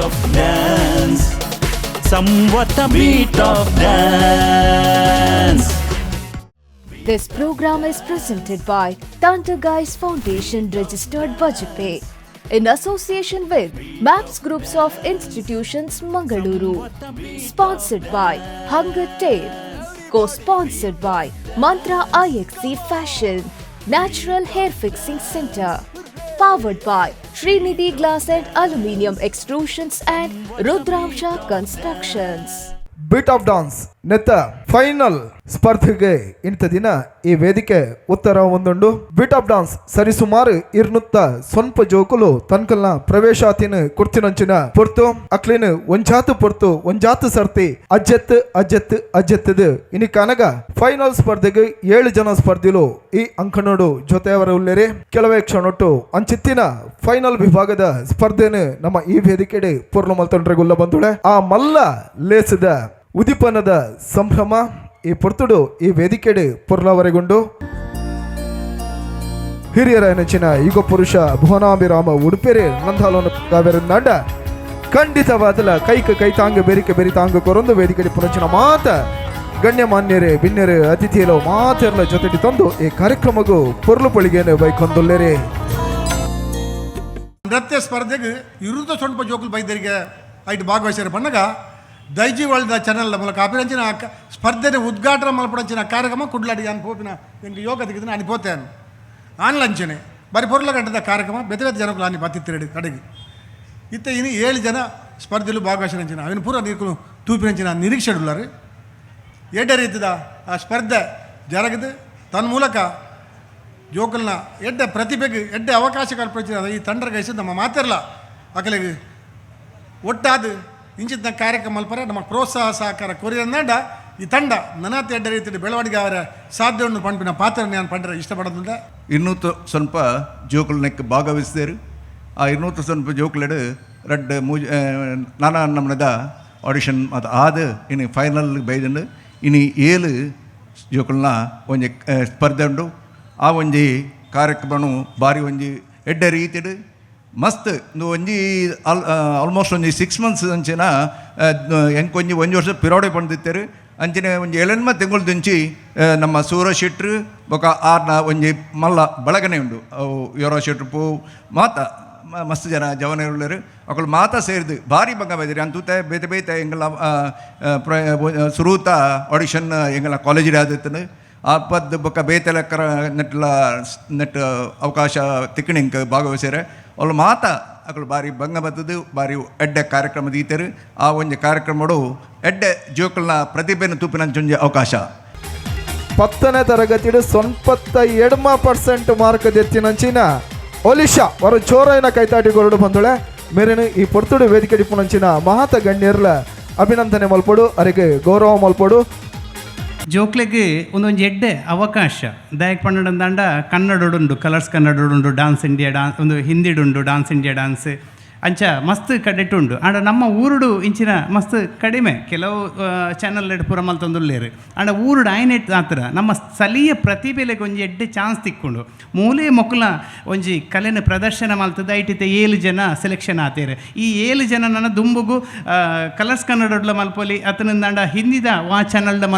of dance. Somewhat a beat of dance. This program is presented by Thunder Guys Foundation Registered Budget-Pay in association with MAPS Groups of Institutions Mangaluru. Sponsored by Hunger Tale. Co-sponsored by Mantra IXC Fashion, Natural Hair Fixing Center. Powered by Srinidhi Glass and Aluminium Extrusions and Rudramsha Constructions. Bit of dance ನೆತ್ತ final ಸ್ಪರ್ಧೆಗೆ ಇಂಥ ದಿನ ಈ ವೇದಿಕೆ ಉತ್ತರ ಒಂದುಂಡು. Bit of dance ಸರಿಸುಮಾರು ಇರ್ನುತ್ತ ಸ್ವಲ್ಪ ಜೋಕುಲು ತನ್ಕಲ್ನ ಪ್ರವೇಶಾತಿನ ಕುರ್ತಿನಂಚಿನ ಪೊರ್ತು ಅಕ್ಲಿನ ಒಂಜಾತು ಸರ್ತಿ ಅಜ್ಜೆತ್ ಇನಿ ಕನಗ ಫೈನಲ್ ಸ್ಪರ್ಧೆಗೆ 7 ಜನ ಸ್ಪರ್ಧಿಲು ಈ ಅಂಕಣೋಡು ಜೊತೆಯವರ ಉಲ್ಲೇರಿ ಕೆಲವೇ ಕ್ಷಣೊಟ್ಟು ಅಂಚಿತ್ತಿನ ಫೈನಲ್ ವಿಭಾಗದ ಸ್ಪರ್ಧೆನ ನಮ್ಮ ಈ ವೇದಿಕೆಡೆ ಪೂರ್ಣ ಮಲ್ತೊಂಡ್ರೆ ಗುಲ್ಲ ಬಂದುಳೆ ಆ ಮಲ್ಲ ಲೇಸದ ಉದಿಪನದ ಸಂಭ್ರಮ ಈ ಪೊರ್ತುಡು ಈ ವೇದಿಕೆಡೆ ಪುರ್ಲವರೆಗೊಂಡು ಹಿರಿಯರ ನೆಚ್ಚಿನ ಯುಗ ಪುರುಷ ಭುವನಾಭಿರಾಮ ಉಡುಪೆರೆ ನಂದಾಲೋನ ನಾಡ ಖಂಡಿತವಾದಲ ಕೈ ತಾಂಗ ಬೆರಿ ತಾಂಗ ಕೊರೊಂದು ವೇದಿಕೆಡೆ ಪುರಂಚಿನ ಮಾತ ಗಣ್ಯಮಾನ್ಯರೇ ಬಿನ್ಯರೇ ಅತಿಥಿಯಲು ಮಾತೆರ್ಲ ಜೊತೆಡಿ ತಂದು ಈ ಕಾರ್ಯಕ್ರಮಗೂ ಪೊರ್ಲು ಪೊಳಿಗೆಯನ್ನು ಬೈಕೊಂದುಲ್ಲೇರೆ. ನೃತ್ಯ ಸ್ಪರ್ಧೆಗೆ ಇರುವುದು ಸ್ವಲ್ಪ ಜೋಕುಲು ಬೈದರಿಗೆ ಐದು ಭಾಗವಹಿಸಿರ ಬಣ್ಣಗ ದೈಜಿ ವರ್ಲ್ಡ್ ಚಾನಲ್ ಮೂಲಕ ಅಭಿನಂಚನ ಸ್ಪರ್ಧೆನ ಉದ್ಘಾಟನೆ ಮಲ್ಪಡಂಚಿನ ಕಾರ್ಯಕ್ರಮ ಕುಡ್ಲಾಡಿ ಅನ್ ಪೋಪಿನ ಎಂಗೆ ಯೋಗ ತೆಗೆದು ನಾನು ಪೋತೇನು ಆನ್ಲಂಚನೆ ಬರೀ ಪೊರ್ಲ ಗಂಟದ ಕಾರ್ಯಕ್ರಮ ಬೆತೆ ಜನಗಳು ಅನಿ ಬತ್ತಿತ್ತಿರಡಿ ಕಡೆಗೆ ಇತ್ತ ಇನ್ನು 7 ಜನ ಸ್ಪರ್ಧೆಲು ಭಾಗವಹಿಸಿನ ಅವನು ಪೂರ ನೀರು ತೂಪಿನಂಚಿನ ನಿರೀಕ್ಷೆ ಉಳ್ಳರು ಎಡ್ಡ ರೀತಿದ ಆ ಸ್ಪರ್ಧೆ ಜರಗದು ತನ್ನ ಮೂಲಕ ಜೋಕಲ್ನ ಎಡ್ಡ ಪ್ರತಿಭೆಗೆ ಎಡ್ಡ ಅವಕಾಶ ಕಲ್ಪಿಸಿದ ಈ ತಂಡರ ಗೈಸಿದ ನಮ್ಮ ಮಾತಿರಲ್ಲ ಅಕಲಿಗೆ ಒಟ್ಟಾದ ಇಂಚಿನ ಕಾರ್ಯಕ್ರಮ ಮಲ್ಪರ ನಮ್ಮ ಪ್ರೋತ್ಸಾಹ ಸಹಕಾರ ಕೊರಿಯಂದ ಈ ತಂಡ ನನಾತ ಎಡ್ಡ ರೀತಿಯ ಬೆಳವಣಿಗೆ ಅವರ ಸಾಧ್ಯವನ್ನು ಪಂಪಿನ ಪಾತ್ರ ನಾನು ಪಂಡ್ರೆ ಇಷ್ಟಪಡೋದ್ರಿಂದ 200 ಸ್ವಲ್ಪ ಜೋಕುಲನಕ್ಕೆ ಭಾಗವಹಿಸಿದರು. ಆ 200 ಸ್ವಲ್ಪ ಜೋಕುಲೆಡು ರಡ್ಡು ನಾನಾ ನಮ್ಮನದ ಆಡಿಷನ್ ಅದು ಆದ ಇನ್ನು ಫೈನಲ್ ಬೈದಂಡು ಇನ್ನು 7 ಜೋಕುಲ್ನ ಒಂಜಿ ಸ್ಪರ್ಧೆ ಉಂಡು. ಆ ಒಂಜಿ ಕಾರ್ಯಕ್ರಮ ಭಾರಿ ಒಂಜಿ ಎಡ್ಡ ರೀತಿಡು ಮಸ್ತ್ ಒಂಜಿ ಆಲ್ಮೋಸ್ಟ್ ಒಂಜಿ 6 ಮಂತ್ಸ್ ಅಂಚಿನ ಎಂಕ್ ಒಂಜಿ ವರ್ಷ ಪಿರೋಡೆ ಪಂದಿತ್ತೇರು ಅಂಚಿನ ಒಂಜಿ 7 ತಿಂಗಳು ದಿಂಚಿ ನಮ್ಮ ಸೂರ ಶೆಟ್ರು ಬೊಕ ಆರ್ನ ಒಂಜಿ ಮಲ್ಲ ಬಳಗನೆ ಉಂಡು ಅವು ಯೋರ ಶೆಟ್ರು ಪೂ ಮಾತ ಮಸ್ತ್ ಜನ ಜವನರುಳ್ಳರು ಅಕಲು ಮಾತ ಸೇರಿದು ಭಾರಿ ಬಂಗ ಬೈದಿರಿ ಅಂತೂತೆ ಬೇತೆ ಎಂಗಲ ಸುರೂತ ಆಡಿಷನ್ ಎಂಗಲ ಕಾಲೇಜಿಗೆ ಆದಿತ್ತನು ಆ ಪದ್ದು ಬೊಕ್ಕ ಬೇತೆಲಕ್ಕರ ನೆಟ್ ಅವಕಾಶ ತಿಕ್ಕಣಿಂಕ್ ಭಾಗವಹಿಸ್ಯಾರೆ ಅವ್ಳು ಮಾತ ಅಕಲು ಬಾರಿ ಬಂಗ ಬತ್ತದು ಬಾರಿ ಎಡ್ಡೆ ಕಾರ್ಯಕ್ರಮ ದೀತರು. ಆ ಒಂಜಿ ಕಾರ್ಯಕ್ರಮಡು ಎಡ್ಡೆ ಜೋಕಲ್ನ ಪ್ರತಿಭೆನ ತೂಪಿನಂಚೊಂಜಿ ಅವಕಾಶ 10ನೇ ತರಗತಿಡು 97% ಮಾರ್ಕ್ ದೆತ್ತಿನಂಚಿನ ಒಲಿಶಾ ವರ ಚೋರೈನ ಕೈತಾಟಿ ಗೊರಡು ಬಂದಳೆ ಮೇರೇನು ಈ ಪೊರ್ತುಡು ವೇದಿಕೆ ಡಿಪ್ಪುನಂಚಿನ ಮಹಾತ ಗಣ್ಯರ್ಲ ಅಭಿನಂದನೆ ಮಲ್ಪಡು ಅವರಿಗೆ ಗೌರವ ಮಲ್ಪಡು. ಜೋಕ್ಲೆಗೆ ಒಂದೊಂದು ಎಡ್ಡೆ ಅವಕಾಶ ದಯಕ್ ಪಂಡ ಕನ್ನಡಡುಂಡು ಕಲರ್ಸ್ ಕನ್ನಡಡುಂಡು ಡಾನ್ಸ್ ಇಂಡಿಯಾ ಡಾನ್ಸ್ ಒಂದು ಹಿಂದಿಡುಂಡು ಡಾನ್ಸ್ ಇಂಡಿಯಾ ಡಾನ್ಸ್ ಅಂಚ ಮಸ್ತ್ ಕಡೆಟ್ಟುಂಡು ಆಂಡ ನಮ್ಮ ಊರುಡು ಇಂಚಿನ ಮಸ್ತ್ ಕಡಿಮೆ ಕೆಲವು ಚಾನಲ್ ಪೂರ ಮಲ್ತೊಂದುಲ್ಲೇರು ಆಂಡ ಊರುಡು ಆಯ್ನೆಟ್ ಆತರ ನಮ್ಮ ಸ್ಥಳೀಯ ಪ್ರತಿಭೆಲೆಗೆ ಒಂಜಿ ಎಡ್ಡೆ ಚಾನ್ಸ್ ತಿಕ್ಕೊಂಡು ಮೂಲೆ ಮೊಕ್ಕಲ ಒಂಜಿ ಕಲೆನ ಪ್ರದರ್ಶನ ಮಲ್ತದ ಐಟಿತೆ 7 ಜನ ಸೆಲೆಕ್ಷನ್ ಆತೇರು. ಈ 7 ಜನ ನನ್ನ ದುಂಬುಗು ಕಲರ್ಸ್ ಕನ್ನಡಡ್ಲ ಮಲ್ಪೊಲಿ ಅತನಿಂದಾಂಡ ಹಿಂದಿದ ವಾ ಚಾನಲ್ದ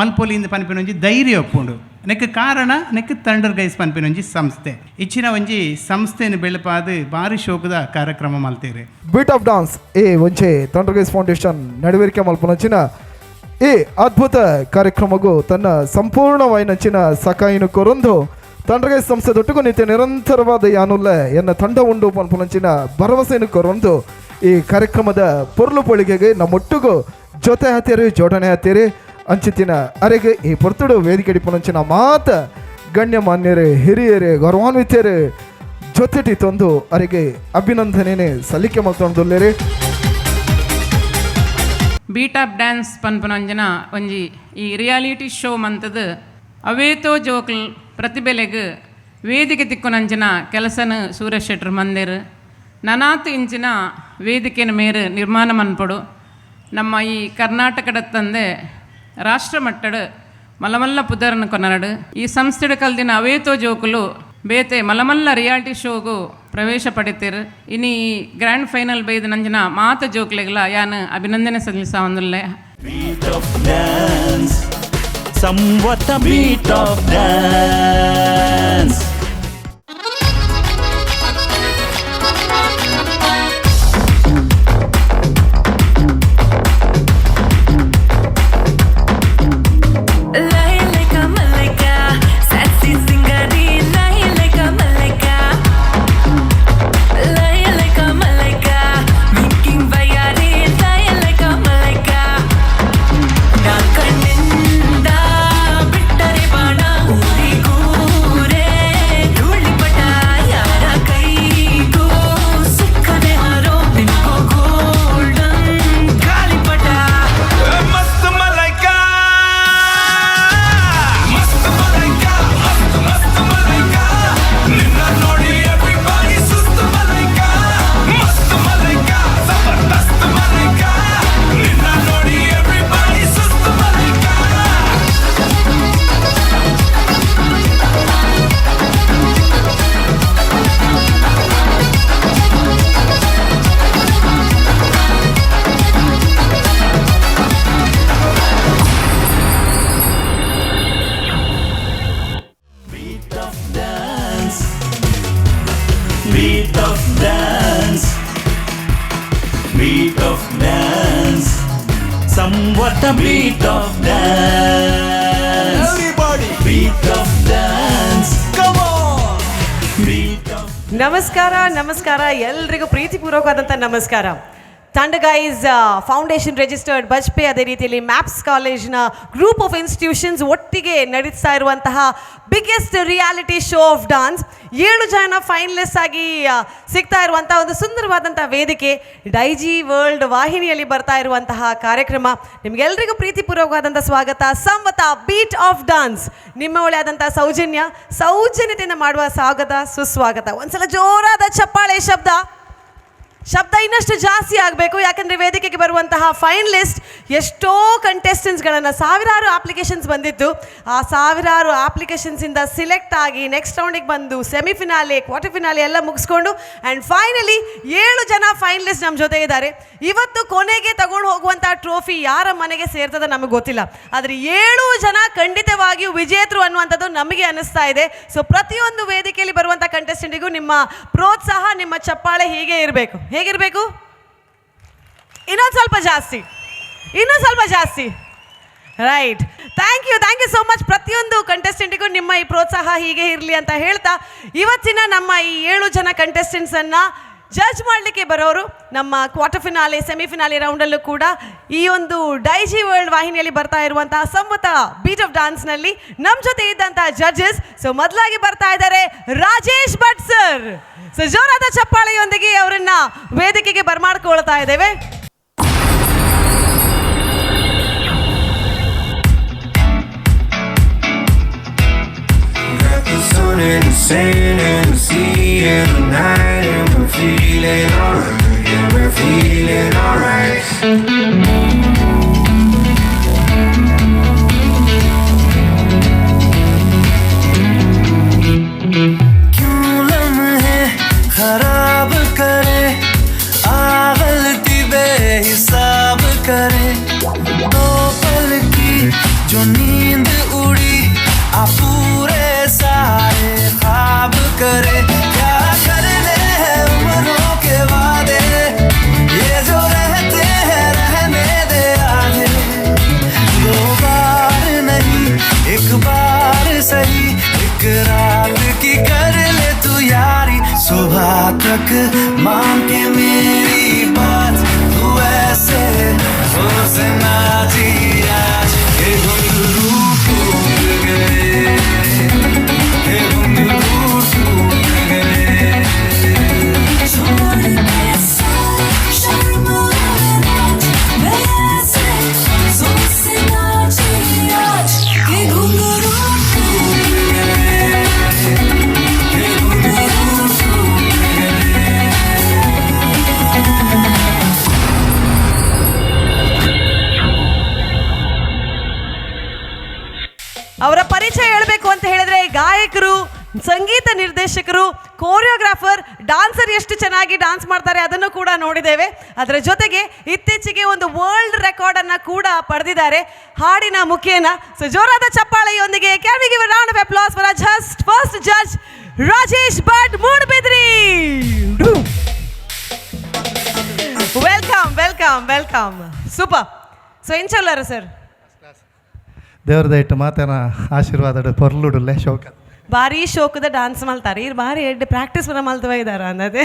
ಮಲ್ಪೊಲಿಯಿಂದ ಪನ್ಪಿನ ಒಂಜಿ ಧೈರ್ಯ ಒಪ್ಪುಂಡು ನೆಕ್ ಕಾರಣ ನೆಕ್ ಥಂಡರ್ ಗೈಸ್ ಪನ್ಪಿನ ಒಂಜಿ ಸಂಸ್ಥೆ ಇಚ್ಚಿನ ಒಂಜಿ ಸಂಸ್ಥೆನ ಬೆಳಪಾದು ಭಾರಿ ಶೋಕದ ಕಾರ್ಯಕ್ರಮ ಮಲ್ತೇರೆ. ಬಿಟ್ ಆಫ್ ಡಾನ್ಸ್ ಈ ಒಂಚೆ ಥಂಡರ್ ಗೈಸ್ ಫೌಂಡೇಶನ್ ನಡವಳಿಕೆ ಮಲ್ಪನಂಚಿನ ಈ ಅದ್ಭುತ ಕಾರ್ಯಕ್ರಮಗೂ ತನ್ನ ಸಂಪೂರ್ಣವಾಯಿನಂಚಿನ ಸಕಾಯಿನ ಕೊರೊಂದು ಥಂಡರ್ ಗೈಸ್ ಸಂಸ್ಥೆದೊಟ್ಟಿಗೂ ನಿತ್ಯ ನಿರಂತರವಾದ ಯಾನುಲ್ಲ ಎನ್ನ ತಂಡ ಉಂಡು ಪನ್ಪನಂಚಿನ ಭರವಸೆಯನ್ನು ಕೊರೊಂದು ಈ ಕಾರ್ಯಕ್ರಮದ ಪೊರ್ಲು ಪೊಳಿಗೆಗೆ ನಮ್ಮೊಟ್ಟಿಗೂ ಜೊತೆ ಹತ್ತೀರಿ ಜೋಡಣೆ ಹತ್ತೀರಿ ಅಂಚಿತ್ತಿನ ಅರೆಗೆ ಈ ಪೊರ್ತುಡು ವೇದಿಕೆ ಡಿಪ್ಪುನಂಚಿನ ಮಾತ ಗಣ್ಯಮಾನ್ಯರೇ ಹಿರಿಯರೇ ಗೌರವಾನ್ವಿತರೇ ಜೊತೆಟಿ ತಂದು ಅರೆಗೆ ಅಭಿನಂದನೆ ಸಲ್ಲಿಕೆ ಮಾಡ್ತೊಂದುಲ್ಲೇರಿ. ಬೀಟ್ ಆಫ್ ಡ್ಯಾನ್ಸ್ ಪನ್ಪನಂಜನ ಒಂಜಿ ಈ ರಿಯಾಲಿಟಿ ಶೋ ಮಂತದ ಅವೇತೋ ಜೋಕಲ್ ಪ್ರತಿಭೆಲೆಗೆ ವೇದಿಕೆ ತಿಕ್ಕುನಂಚಿನ ಕೆಲಸನ ಸೂರೇಶ್ ಶೆಟ್ರ್ ಮಂದಿರ್ ನನಾತು ಇಂಚಿನ ವೇದಿಕೆನ ಮೇರೆ ನಿರ್ಮಾಣ ಮನ್ಪಡು ನಮ್ಮ ಈ ಕರ್ನಾಟಕದ ತಂದೆ ರಾಷ್ಟ್ರ ಮಟ್ಟದ ಮಲಮಲ್ಲ ಪುದರ್ನ ಕೊನರಡು ಈ ಸಂಸ್ಥೆಡ ಕಲ್ದಿನ ಅವೇತೋ ಜೋಕುಲು ಬೇತೆ ಮಲಮಲ್ಲ ರಿಯಾಲಿಟಿ ಶೋಗು ಪ್ರವೇಶ ಪಡಿತೀರು. ಇನ್ನು ಗ್ರ್ಯಾಂಡ್ ಫೈನಲ್ ಬೈದು ನಂಜನ ಮಾತ ಜೋಕ್ಲೆಗಳ ಯಾನು ಅಭಿನಂದನೆ ಸಲ್ಲಿಸ ಒಂದಲ್ಲೇ. Beat of dance, somewhat a beat of dance. Beat of dance, beat of dance, somewhat a beat of dance. Everybody, beat of dance, come on, beat of. ನಮಸ್ಕಾರ ಎಲ್ರಿಗೂ ಪ್ರೀತಿಪೂರ್ವಕವಾದಂಥ ನಮಸ್ಕಾರ. ತಂಡ ಗೈಸ್ ಫೌಂಡೇಶನ್ ರಿಜಿಸ್ಟರ್ಡ್ ಬಜ್ಪೆ, ಅದೇ ರೀತಿಯಲ್ಲಿ ಮ್ಯಾಪ್ಸ್ ಕಾಲೇಜ್ನ ಗ್ರೂಪ್ ಆಫ್ ಇನ್ಸ್ಟಿಟ್ಯೂಷನ್ಸ್ ಒಟ್ಟಿಗೆ ನಡೆಸ್ತಾ ಇರುವಂತಹ biggest reality show of dance. 7 ಜನ ಫೈನಲಿಸ್ಟ್ ಆಗಿ ಸಿಗ್ತಾ ಇರುವಂತಹ ಒಂದು ಸುಂದರವಾದಂಥ ವೇದಿಕೆ ಡೈಜಿ ವರ್ಲ್ಡ್ ವಾಹಿನಿಯಲ್ಲಿ ಬರ್ತಾ ಇರುವಂತಹ ಕಾರ್ಯಕ್ರಮ. ನಿಮಗೆಲ್ಲರಿಗೂ ಪ್ರೀತಿಪೂರ್ವಕವಾದಂಥ ಸ್ವಾಗತ. ಸಂವತ ಬೀಟ್ ಆಫ್ ಡಾನ್ಸ್ ನಿಮ್ಮ ಒಳ್ಳೆಯಾದಂಥ ಸೌಜನ್ಯತೆಯಿಂದ ಮಾಡುವ ಸ್ವಾಗತ, ಸುಸ್ವಾಗತ. ಒಂದ್ಸಲ ಜೋರಾದ ಚಪ್ಪಾಳೆ ಶಬ್ದ ಇನ್ನಷ್ಟು ಜಾಸ್ತಿ ಆಗಬೇಕು. ಯಾಕಂದರೆ ವೇದಿಕೆಗೆ ಬರುವಂತಹ ಫೈನಲಿಸ್ಟ್ ಎಷ್ಟೋ ಕಂಟೆಸ್ಟೆಂಟ್ಸ್ಗಳನ್ನು, ಸಾವಿರಾರು ಅಪ್ಲಿಕೇಶನ್ಸ್ ಬಂದಿತ್ತು. ಆ ಸಾವಿರಾರು ಅಪ್ಲಿಕೇಶನ್ಸಿಂದ ಸಿಲೆಕ್ಟ್ ಆಗಿ ನೆಕ್ಸ್ಟ್ ರೌಂಡಿಗೆ ಬಂದು ಸೆಮಿಫಿನಾಲೆ, ಕ್ವಾರ್ಟರ್ ಫಿನಾಲೆ ಎಲ್ಲ ಮುಗಿಸ್ಕೊಂಡು ಆ್ಯಂಡ್ ಫೈನಲಿ 7 ಜನ ಫೈನಲಿಸ್ಟ್ ನಮ್ಮ ಜೊತೆ ಇದ್ದಾರೆ. ಇವತ್ತು ಕೊನೆಗೆ ತಗೊಂಡು ಹೋಗುವಂಥ ಟ್ರೋಫಿ ಯಾರ ಮನೆಗೆ ಸೇರ್ತದೆ ನಮಗೆ ಗೊತ್ತಿಲ್ಲ, ಆದರೆ 7 ಜನ ಖಂಡಿತವಾಗಿಯೂ ವಿಜೇತರು ಅನ್ನುವಂಥದ್ದು ನಮಗೆ ಅನ್ನಿಸ್ತಾ ಇದೆ. ಸೊ ಪ್ರತಿಯೊಂದು ವೇದಿಕೆಯಲ್ಲಿ ಬರುವಂಥ ಕಂಟೆಸ್ಟೆಂಟಿಗೂ ನಿಮ್ಮ ಪ್ರೋತ್ಸಾಹ, ನಿಮ್ಮ ಚಪ್ಪಾಳೆ ಹೀಗೆ ಇರಬೇಕು. ಹೇಗಿರಬೇಕು? ಇನ್ನೊಂದು ಸ್ವಲ್ಪ ಜಾಸ್ತಿ. Right, thank you so much. ಪ್ರತಿಯೊಂದು ಕಂಟೆಸ್ಟೆಂಟಿಗೂ ನಿಮ್ಮ ಈ ಪ್ರೋತ್ಸಾಹ ಹೀಗೆ ಇರಲಿ ಅಂತ ಹೇಳ್ತಾ, ಇವತ್ತಿನ ನಮ್ಮ ಈ 7 ಜನ ಕಂಟೆಸ್ಟೆಂಟ್ಸನ್ನು ಜಡ್ಜ್ ಮಾಡಲಿಕ್ಕೆ ಬರೋರು ನಮ್ಮ ಕ್ವಾರ್ಟರ್ ಫಿನಾಲೆ, ಸೆಮಿಫಿನಾಲೆ ರೌಂಡಲ್ಲೂ ಕೂಡ ಈ ಒಂದು ಡೈಜಿ ವರ್ಲ್ಡ್ ವಾಹಿನಿಯಲ್ಲಿ ಬರ್ತಾ ಇರುವಂತಹ ಸಂವತ ಬೀಟ್ ಆಫ್ ಡಾನ್ಸ್ನಲ್ಲಿ ನಮ್ಮ ಜೊತೆ ಇದ್ದಂಥ ಜಡ್ಜಸ್. ಸೊ ಮೊದಲಾಗಿ ಬರ್ತಾ ಇದ್ದಾರೆ ರಾಜೇಶ್ ಭಟ್ ಸರ್. ಸೊ ಜೋರಾದ ಚಪ್ಪಾಳೆಯೊಂದಿಗೆ ಅವರನ್ನ ವೇದಿಕೆಗೆ ಬರಮಾಡ್ಕೊಳ್ತಾ ಇದ್ದೇವೆ. And the sand and the sea and the night, and we're feeling alright, yeah, we're feeling alright. क्यों लम्हे खराब करे, गलती बेहिसाब करे, दो पल की जो नींद उड़ी आ पूरे सारे ख्वाब करे, क्या करने हैं उम्रों के वादे, ये जो रहते हैं रहने दे आधे, 2 बार नहीं 1 बार सही, एक रात की कर ले तू यारी, सुबह तक मान के मेरी बात, तू ऐसे हो से ना जी आज, घुंघरू ಸಂಗೀತ ನಿರ್ದೇಶಕರು, ಕೋರಿಯೋಗ್ರಾಫರ್, ಡಾನ್ಸರ್ ಎಷ್ಟು ಚೆನ್ನಾಗಿ ಡಾನ್ಸ್ ಮಾಡ್ತಾರೆ ಅದನ್ನು ಕೂಡ ನೋಡಿದ್ದೇವೆ. ಅದರ ಜೊತೆಗೆ ಇತ್ತೀಚೆಗೆ ಒಂದು ವರ್ಲ್ಡ್ ರೆಕಾರ್ಡ್ ಅನ್ನ ಕೂಡ ಪಡೆದಿದ್ದಾರೆ ಹಾಡಿನ ಮುಖೇನ. ಸೊ ಜೋರಾದ ಚಪ್ಪಾಳೆಯೊಂದಿಗೆ can we give a round of applause for just first judge Rajesh Bhat Moodbidri. Welcome welcome welcome. Super. So ಎಂಚಲ್ಲರು ಸರ್ ದೇವ್ರದ ಇಟ್ಟು ಮಾತೇನ ಆಶೀರ್ವಾದ ಪೊರ್ಲುಡುಲ್ಲೆ ಶೋಕ ಭಾರಿ ಶೋಕದ ಡಾನ್ಸ್ ಮಲ್ತಾರೆ ಇವ್ರು ಭಾರಿ ಎಡ್ಡೆ ಪ್ರಾಕ್ಟೀಸ್ ಮಲ್ತವ ಇದ್ದಾರ ಅನ್ನೋದೇ.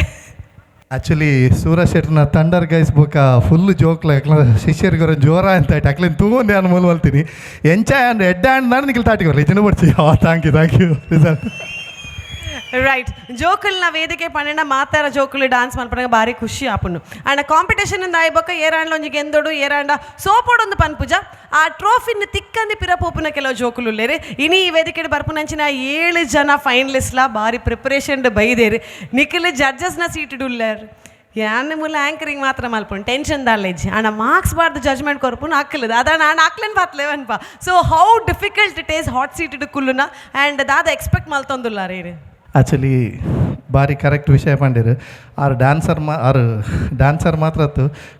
ಆ್ಯಕ್ಚುಲಿ ಸೂರಜ್ ಶೆಟ್ರನ ಥಂಡರ್ ಗೈಸ್ ಬುಕ್ಕ ಫುಲ್ ಜೋಕ್ಲ ಶಿಷ್ಯರಿಗೊರ ಜೋರ ಅಂತ ಅಕ್ಲೇನು ತಗೊಂಡೆ ನಾನು ಮೂಲ ಮಲ್ತೀನಿ ಎಂಚಾಯ್ ಅಂದ್ರೆ ಎಡ್ಡ ಹ್ಯಾಂಡ್ ನಾನು ನಿಖಿಲ್ ತಾಟಿಗೆ ಬರಲಿ ಚಿನ್ನ ಬರ್ತೀವಿ. Thank you right. ಜೋಕಲ್ನ ವೇದಿಕೆ ಪಂಡ ಮಾತಾರ ಜೋಕುಲು ಡಾನ್ಸ್ ಮಲ್ಪನಾಗ ಭಾರಿ ಖುಷಿ ಆಪುಂಡು. ಆಂಡ ಕಾಂಪಿಟೇಷನ್ ಇಂದ ಆಯ್ಬಕ್ಕ ಏರಾಂಡ್ಲ ಒಂಜಿ ಗೆಂದೋಡು ಏರಾಂಡ ಸೋಪೋಡೊಂದು ಪನ್ಪುಜ ಆ ಟ್ರೋಫಿನ ತಿಕ್ಕಂದಿ ಪಿರಪೋಪುನ ಕೆಲವು ಜೋಕುಲು ಉಲ್ಲೇರಿ. ಇನಿ ಈ ವೇದಿಕೆ ಬರ್ಪುನಂಚಿನ 7 ಜನ ಫೈನಲಿಸ್ಟ್ಲ ಭಾರಿ ಪ್ರಿಪರೇಷನ್ ಬೈದೇರಿ. ನಿಖಿಲ್ ಜಡ್ಜಸ್ನ ಸೀಟ್ ಉಲ್ಲೇರು ಯಾನ್ ಮೂಲ ಆ್ಯಂಕರಿಂಗ್ ಮಾತ್ರ ಮಲ್ಪುಂಡು ಟೆನ್ಷನ್ ದಾಲೇಜ್ ಆಂಡ ಮಾರ್ಕ್ಸ್ ಬಾರ್ದು ಜಜ್ಮೆಂಟ್ ಕೊರ್ಪುನು ಹಾಕ್ಲದು ಅದ ನಾನು ಹಾಕ್ಲೇನು ಬಾತ್ಲೇವನ್ಪ. So how difficult it is hot seat ಇಡು ಕುಲ್ಲುನ ಆ್ಯಂಡ್ ದಾದ ಎಕ್ಸ್ಪೆಕ್ಟ್ ಮಲ್ತೊಂದುಲ್ಲ ರೀ. ಆ್ಯಕ್ಚುಲಿ ಭಾರಿ ಕರೆಕ್ಟ್ ವಿಷಯ ಪಂಡಿರು. ಆರು ಡ್ಯಾನ್ಸರ್ ಮಾತ್ರ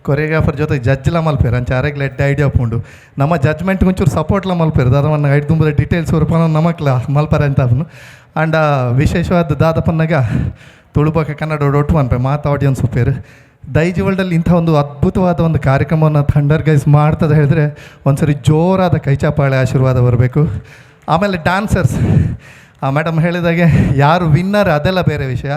ಕೊರಿಯೋಗ್ರಾಫರ್ ಜೊತೆ ಜಡ್ಜ್ಲ ಮಲ್ಪೇರು ಅಂಚೆ ಅರೆಗ್ಲ ಎಡ್ಡೆ ಐಡಿಯಾ ಉಪ್ಪುಂಡು. ನಮ್ಮ ಜಡ್ಜ್ಮೆಂಟ್ ಒಂಚೂರು ಸಪೋರ್ಟ್ಲ ಮಲ್ಪೇರು ದಾದವನ್ನ ಐದು ತುಂಬದ ಡೀಟೇಲ್ಸ್ ಉರ್ಪನ ನಮಕ್ಲ ಮಲ್ಪರೆ ಅಂತ ಅವನು. ಆ್ಯಂಡ್ ವಿಶೇಷವಾದ ದಾದಪ್ಪನಾಗ ತುಳುಬಕ ಕನ್ನಡ ಒಟ್ಟು ಅನ್ಪೆ ಮಾತು ಆಡಿಯನ್ಸ್ ಉಪ್ಪೇರು. ದೈಜಿ ವರ್ಲ್ಡಲ್ಲಿ ಇಂಥ ಒಂದು ಅದ್ಭುತವಾದ ಒಂದು ಕಾರ್ಯಕ್ರಮವನ್ನು ಥಂಡರ್ ಗೈಸ್ ಮಾಡ್ತದೆ ಹೇಳಿದ್ರೆ ಒಂದ್ಸರಿ ಜೋರಾದ ಕೈಚಾಪಾಳೆ ಆಶೀರ್ವಾದ ಬರಬೇಕು. ಆಮೇಲೆ ಡ್ಯಾನ್ಸರ್ಸ್ ಮೇಡಮ್ ಹೇಳಿದಾಗೆ ಯಾರು ವಿನ್ನರ್ ಅದೆಲ್ಲ ಬೇರೆ ವಿಷಯ.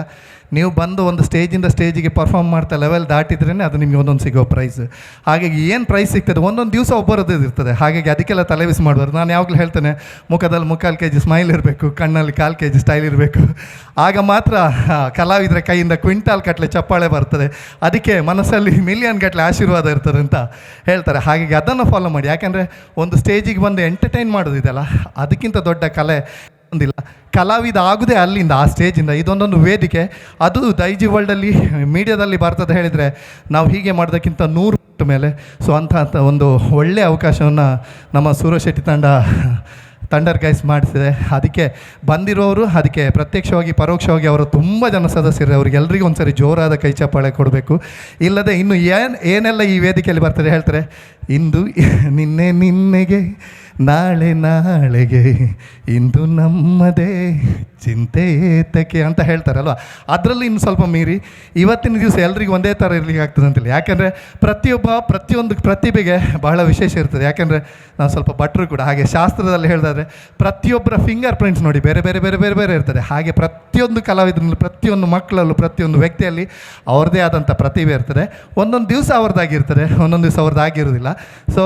ನೀವು ಬಂದು ಒಂದು ಸ್ಟೇಜಿಂದ ಸ್ಟೇಜಿಗೆ ಪರ್ಫಾರ್ಮ್ ಮಾಡ್ತಾ ಲೆವೆಲ್ ದಾಟಿದ್ರೇ ಅದು ನಿಮಗೆ ಒಂದೊಂದು ಸಿಗೋ ಪ್ರೈಸ್. ಹಾಗಾಗಿ ಏನು ಪ್ರೈಸ್ ಸಿಗ್ತದೆ ಒಂದೊಂದು ದಿವಸ ಒಬ್ಬರದ್ದು ಇರ್ತದೆ. ಹಾಗಾಗಿ ಅದಕ್ಕೆಲ್ಲ ತಲೆಬಿಸಿ ಮಾಡಬಾರ್ದು. ನಾನು ಯಾವಾಗಲೂ ಹೇಳ್ತೇನೆ ಮುಖದಲ್ಲಿ 3/4 kg ಸ್ಮೈಲ್ ಇರಬೇಕು, ಕಣ್ಣಲ್ಲಿ 1/4 kg ಸ್ಟೈಲ್ ಇರಬೇಕು. ಆಗ ಮಾತ್ರ ಕಲಾವಿದರ ಕೈಯಿಂದ ಕ್ವಿಂಟಾಲ್ ಗಟ್ಟಲೆ ಚಪ್ಪಾಳೆ ಬರ್ತದೆ. ಅದಕ್ಕೆ ಮನಸ್ಸಲ್ಲಿ ಮಿಲಿಯನ್ ಗಟ್ಟಲೆ ಆಶೀರ್ವಾದ ಇರ್ತದೆ ಅಂತ ಹೇಳ್ತಾರೆ. ಹಾಗಾಗಿ ಅದನ್ನು ಫಾಲೋ ಮಾಡಿ. ಯಾಕೆಂದರೆ ಒಂದು ಸ್ಟೇಜಿಗೆ ಬಂದು ಎಂಟರ್ಟೈನ್ ಮಾಡೋದಿದೆಯಲ್ಲ ಅದಕ್ಕಿಂತ ದೊಡ್ಡ ಕಲೆ ಒಂದಿಲ್ಲ. ಕಲಾವಿದ ಆಗುದೇ ಅಲ್ಲಿಂದ ಆ ಸ್ಟೇಜಿಂದ. ಇದೊಂದೊಂದು ವೇದಿಕೆ. ಅದು ದೈಜಿ ವರ್ಲ್ಡಲ್ಲಿ ಮೀಡಿಯಾದಲ್ಲಿ ಬರ್ತದೆ ಹೇಳಿದರೆ ನಾವು ಹೀಗೆ ಮಾಡೋದಕ್ಕಿಂತ 100 ಪಟ್ಟು ಮೇಲೆ. ಸೊ ಅಂಥ ಒಂದು ಒಳ್ಳೆಯ ಅವಕಾಶವನ್ನು ನಮ್ಮ ಸೂರಜ್ ಶೆಟ್ಟಿ ಥಂಡರ್ ಗೈಸ್ ಮಾಡಿಸಿದೆ. ಅದಕ್ಕೆ ಬಂದಿರೋರು ಅದಕ್ಕೆ ಪ್ರತ್ಯಕ್ಷವಾಗಿ ಪರೋಕ್ಷವಾಗಿ ಅವರು ತುಂಬ ಜನ ಸದಸ್ಯರು ಅವ್ರಿಗೆಲ್ಲರಿಗೂ ಒಂದು ಸರಿ ಜೋರಾದ ಕೈ ಚಪ್ಪಾಳೆ ಕೊಡಬೇಕು. ಇಲ್ಲದೆ ಇನ್ನು ಏನೆಲ್ಲ ಈ ವೇದಿಕೆಯಲ್ಲಿ ಬರ್ತದೆ ಹೇಳ್ತಾರೆ. ಇಂದು ನಿನ್ನೆಗೆ ನಾಳೆ ನಾಳೆಗೆ ಇಂದು ನಮ್ಮದೇ ಚಿಂತೆ ಏತಕ್ಕೆ ಅಂತ ಹೇಳ್ತಾರಲ್ವ. ಅದರಲ್ಲಿ ಇನ್ನು ಸ್ವಲ್ಪ ಮೀರಿ ಇವತ್ತಿನ ದಿವಸ ಎಲ್ರಿಗೂ ಒಂದೇ ಥರ ಇರಲಿಕ್ಕೆ ಆಗ್ತದೆ ಅಂತಿಲ್ಲ. ಯಾಕೆಂದರೆ ಪ್ರತಿಯೊಂದು ಪ್ರತಿಭೆಗೆ ಬಹಳ ವಿಶೇಷ ಇರ್ತದೆ. ಯಾಕೆಂದರೆ ನಾವು ಸ್ವಲ್ಪ ಭಟ್ರು ಕೂಡ ಹಾಗೆ ಶಾಸ್ತ್ರದಲ್ಲಿ ಹೇಳಿದಾದ್ರೆ ಪ್ರತಿಯೊಬ್ಬರ ಫಿಂಗರ್ ಪ್ರಿಂಟ್ಸ್ ನೋಡಿ ಬೇರೆ ಬೇರೆ ಬೇರೆ ಬೇರೆ ಬೇರೆ ಇರ್ತದೆ. ಹಾಗೆ ಪ್ರತಿಯೊಂದು ಕಲಾವಿದರಲ್ಲಿ ಪ್ರತಿಯೊಂದು ಮಕ್ಕಳಲ್ಲೂ ಪ್ರತಿಯೊಂದು ವ್ಯಕ್ತಿಯಲ್ಲಿ ಅವ್ರದ್ದೇ ಆದಂಥ ಪ್ರತಿಭೆ ಇರ್ತದೆ. ಒಂದೊಂದು ದಿವಸ ಅವ್ರದ್ದಾಗಿರ್ತದೆ, ಒಂದೊಂದು ದಿವಸ ಅವ್ರದ್ದಾಗಿರೋದಿಲ್ಲ. ಸೊ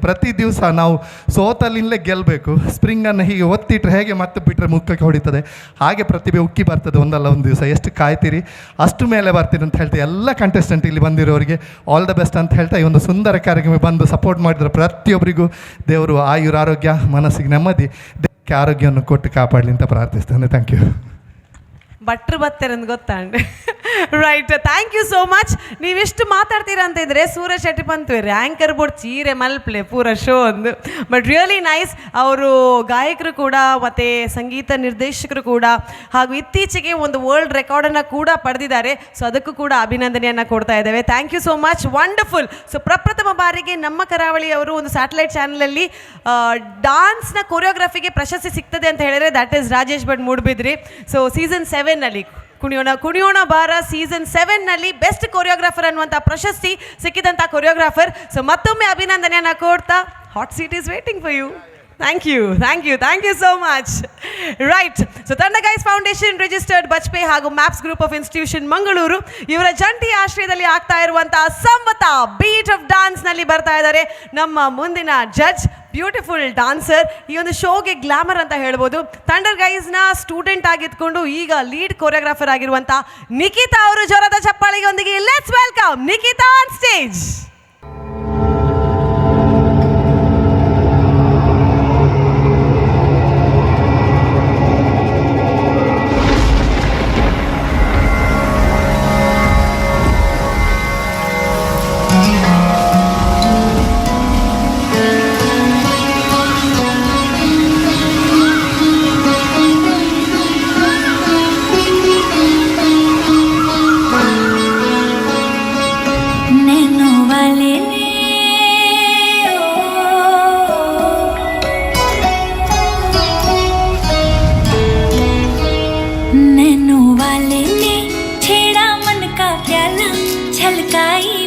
ಪ್ರತಿ ದಿವಸ ನಾವು ಸೋತಲ್ಲಿಂದಲೇ ಗೆಲ್ಲಬೇಕು. ಸ್ಪ್ರಿಂಗನ್ನು ಹೀಗೆ ಒತ್ತಿಟ್ರೆ ಹೇಗೆ ಮತ್ತೆ ಬಿಟ್ಟರೆ ಮುಖಕ್ಕೆ ಹೊಡಿತದೆ ಹಾಗೆ ಪ್ರತಿಭೆ ಉಕ್ಕಿ ಬರ್ತದೆ ಒಂದಲ್ಲ ಒಂದು ದಿವಸ. ಎಷ್ಟು ಕಾಯ್ತೀರಿ ಅಷ್ಟು ಮೇಲೆ ಬರ್ತೀರಿ ಅಂತ ಹೇಳ್ತಾ ಎಲ್ಲ ಕಂಟೆಸ್ಟೆಂಟ್ ಇಲ್ಲಿ ಬಂದಿರೋರಿಗೆ ಆಲ್ ದ ಬೆಸ್ಟ್ ಅಂತ ಹೇಳ್ತಾ ಈ ಒಂದು ಸುಂದರ ಕಾರ್ಯಕ್ರಮ ಬಂದು ಸಪೋರ್ಟ್ ಮಾಡಿದ್ರೆ ಪ್ರತಿಯೊಬ್ಬರಿಗೂ ದೇವರು ಆಯುರ ಆರೋಗ್ಯ ಮನಸ್ಸಿಗೆ ನೆಮ್ಮದಿ ದೇಹಕ್ಕೆ ಆರೋಗ್ಯವನ್ನು ಕೊಟ್ಟು ಕಾಪಾಡಲಿ ಅಂತ ಪ್ರಾರ್ಥಿಸ್ತೇನೆ. Thank you. ಭಟ್ರು ಬರ್ತಾರಂತ ಗೊತ್ತಾಂಡ್ರೆ right. Thank you so much. ನೀವೆಷ್ಟು ಮಾತಾಡ್ತೀರಾ ಅಂತ ಇದ್ರೆ ಸೂರಜ್ ಶೆಟ್ಟಿ ಬಂತುವ್ರಿ ಆ್ಯಂಕರ್ ಬೋರ್ಡ್ ಚೀರೆ ಮಲ್ಪ್ಲೆ ಪೂರ ಶೋ ಒಂದು. But really nice. ಅವರು ಗಾಯಕರು ಕೂಡ ಮತ್ತು ಸಂಗೀತ ನಿರ್ದೇಶಕರು ಕೂಡ ಹಾಗೂ ಇತ್ತೀಚೆಗೆ ಒಂದು ವರ್ಲ್ಡ್ ರೆಕಾರ್ಡನ್ನು ಕೂಡ ಪಡೆದಿದ್ದಾರೆ. ಸೊ ಅದಕ್ಕೂ ಕೂಡ ಅಭಿನಂದನೆಯನ್ನು ಕೊಡ್ತಾ ಇದ್ದೇವೆ. Thank you so much. Wonderful. So ಪ್ರಪ್ರಥಮ ಬಾರಿಗೆ ನಮ್ಮ ಕರಾವಳಿಯವರು ಒಂದು ಸ್ಯಾಟಲೈಟ್ ಚಾನಲಲ್ಲಿ ಡಾನ್ಸ್ನ ಕೊರಿಯೋಗ್ರಫಿಗೆ ಪ್ರಶಸ್ತಿ ಸಿಗ್ತದೆ ಅಂತ ಹೇಳಿದ್ರೆ that is Rajesh Bhat Moodbidri. So season 7 ನಲ್ಲಿ ಕುಣಿಯೋಣ ಬಾರ ಸೀಸನ್ 7 ನಲ್ಲಿ ಬೆಸ್ಟ್ ಕೊರಿಯೋಗ್ರಾಫರ್ ಅನ್ನುವಂಥ ಪ್ರಶಸ್ತಿ ಸಿಕ್ಕಿದಂಥ ಕೊರಿಯೋಗ್ರಾಫರ್. ಸೊ ಮತ್ತೊಮ್ಮೆ ಅಭಿನಂದನೆಯನ್ನು ಕೊಡ್ತಾ hot seat is waiting for you. Thank you so much. Right. So Thunder Guys Foundation registered Bajpe ಹಾಗೂ MAPS Group of Institution Mangaluru ಇವರ ಜಂಟಿ ಆಶ್ರಯದಲ್ಲಿ ಆಗ್ತಾ ಇರುವಂತಹ ಸಂವತ ಬೀಟ್ ಆಫ್ ಡಾನ್ಸ್ ನಲ್ಲಿ ಬರ್ತಾ ಇದ್ದಾರೆ ನಮ್ಮ ಮುಂದಿನ ಜಡ್ಜ್, ಬ್ಯೂಟಿಫುಲ್ ಡಾನ್ಸರ್. ಈ ಒಂದು ಶೋಗೆ ಗ್ಲಾಮರ್ ಅಂತ ಹೇಳ್ಬೋದು. ಥಂಡರ್ ಗೈಸ್ನ ಸ್ಟೂಡೆಂಟ್ ಆಗಿದ್ಕೊಂಡು ಈಗ ಲೀಡ್ ಕೊರಿಯೋಗ್ರಾಫರ್ ಆಗಿರುವಂಥ ನಿಖಿತಾ ಅವರು ಜೋರಾದ ಚಪ್ಪಾಳೆಯೊಂದಿಗೆ let's welcome Nikhita on stage.